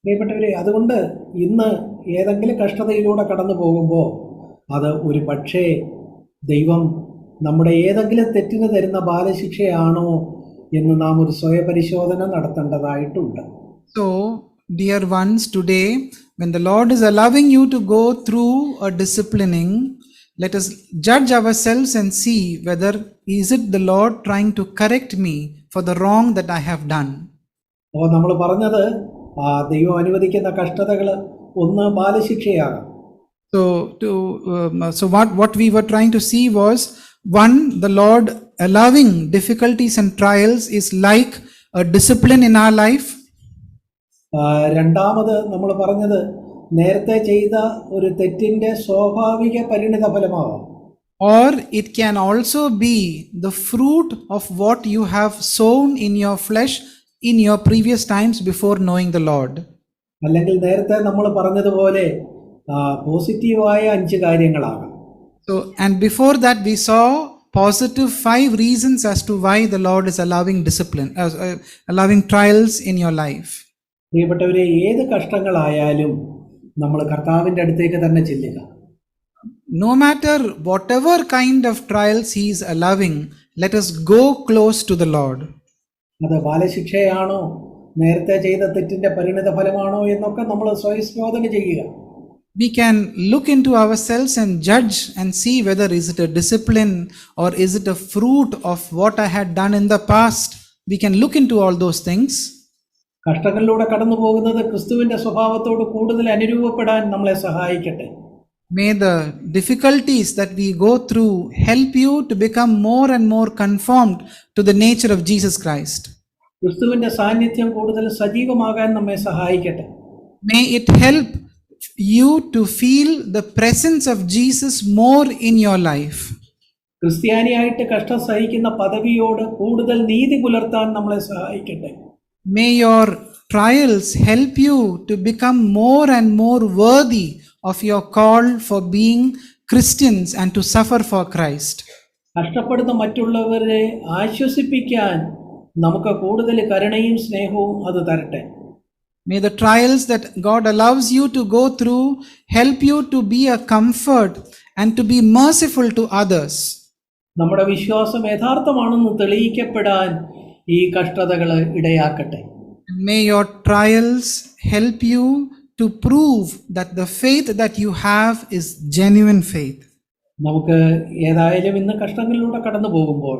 പ്രിയപ്പെട്ടവരെ, അതുകൊണ്ട് ഇന്ന് ഏതെങ്കിലും കഷ്ടതയിലൂടെ കടന്നു പോകുമ്പോൾ അത് ഒരു പക്ഷേ ദൈവം നമ്മുടെ ഏതെങ്കിലും തെറ്റിന് തരുന്ന ബാലശിക്ഷയാണോ എന്ന് നാം ഒരു സ്വയപരിശോധന നടത്തേണ്ടതായിട്ടുണ്ട്. So, dear ones, today when the Lord is allowing you to go through a disciplining, let us judge ourselves and see whether is it the Lord trying to correct me for the wrong that I have done. അപ്പോൾ നമ്മൾ പറഞ്ഞത് ദൈവം അനുവദിക്കുന്ന കഷ്ടതകൾ ഒന്ന് ബാലശിക്ഷയാകാം. So what we were trying to see was, one, the Lord allowing difficulties and trials is like a discipline in our life. രണ്ടാമത് നമ്മൾ പറഞ്ഞത് നേരത്തെ ചെയ്ത ഒരു തെറ്റിന്റെ സ്വാഭാവിക പരിണിത ഫലമാവാം. Or it can also be the fruit of what you have sown in your flesh in your previous times before knowing the Lord. അല്ലെങ്കിൽ നേരത്തെ നമ്മൾ പറഞ്ഞതുപോലെ പോസിറ്റീവായ 5 കാര്യങ്ങളാകാം. So, and before that we saw positive 5 reasons as to why the Lord is allowing discipline, allowing trials in your life. പ്രിയപ്പെട്ടവരെ, ഏത് കഷ്ടങ്ങളായാലും നമ്മൾ കർത്താവിൻ്റെ അടുത്തേക്ക് തന്നെ ചെല്ലുക. No matter whatever kind of trials he is allowing, let us go close to the Lord. അത് ബാലശിക്ഷയാണോ, നേരത്തെ ചെയ്ത തെറ്റിന്റെ പരിണിത ഫലമാണോ എന്നൊക്കെ നമ്മൾ സ്വയശോധന ചെയ്യുക. We can look into ourselves and judge and see whether is it a discipline or is it a fruit of what I had done in the past. We can look into all those things. കഷ്ടങ്ങളിലൂടെ കടന്നു പോകുന്നത് ക്രിസ്തുവിന്റെ സ്വഭാവത്തോട് കൂടുതൽ അനുരൂപപ്പെടാൻ നമ്മളെ സഹായിക്കട്ടെ. May the difficulties that we go through help you to become more and more conformed to the nature of Jesus Christ. ക്രിസ്തുവിന്റെ സാന്നിധ്യം കൂടുതൽ സജീവമാകാൻ നമ്മെ സഹായിക്കട്ടെ. May it help you to feel the presence of Jesus more in your life. ക്രിസ്ത്യാനിയായിട്ട് കഷ്ടം സഹിക്കുന്ന പദവിയോട് കൂടുതൽ നീതി പുലർത്താൻ നമ്മളെ സഹായിക്കട്ടെ. May your trials help you to become more and more worthy of your call for being Christians and to suffer for Christ. കഷ്ടപ്പെടുന്ന മറ്റുള്ളവരെ ആശ്വസിപ്പിക്കാൻ നമുക്ക് കൂടുതൽ കരുണയും സ്നേഹവും അത് തരട്ടെ. May the trials that God allows you to go through help you to be a comfort and to be merciful to others. നമ്മുടെ വിശ്വാസം യഥാർത്ഥമാണെന്ന് തെളിയിക്കപ്പെടാൻ ഈ കഷ്ടതകൾ ഇടയാക്കട്ടെ. May your trials help you to prove that the faith that you have is genuine faith. നമുക്ക് ഏതായാലും ഇന്ന് കഷ്ടങ്ങളിലൂടെ കടന്നു പോകുമ്പോൾ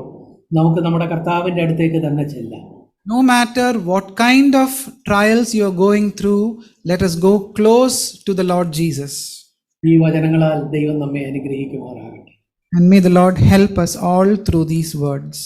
നമുക്ക് നമ്മുടെ കർത്താവിൻ്റെ അടുത്തേക്ക് തന്നെ ചെല്ലാം. No matter what kind of trials you are going through, let us go close to the Lord Jesus. ഈ വചനങ്ങളാൽ ദൈവം നമ്മെ അനുഗ്രഹിക്കുമാറാകട്ടെ. And may the Lord help us all through these words.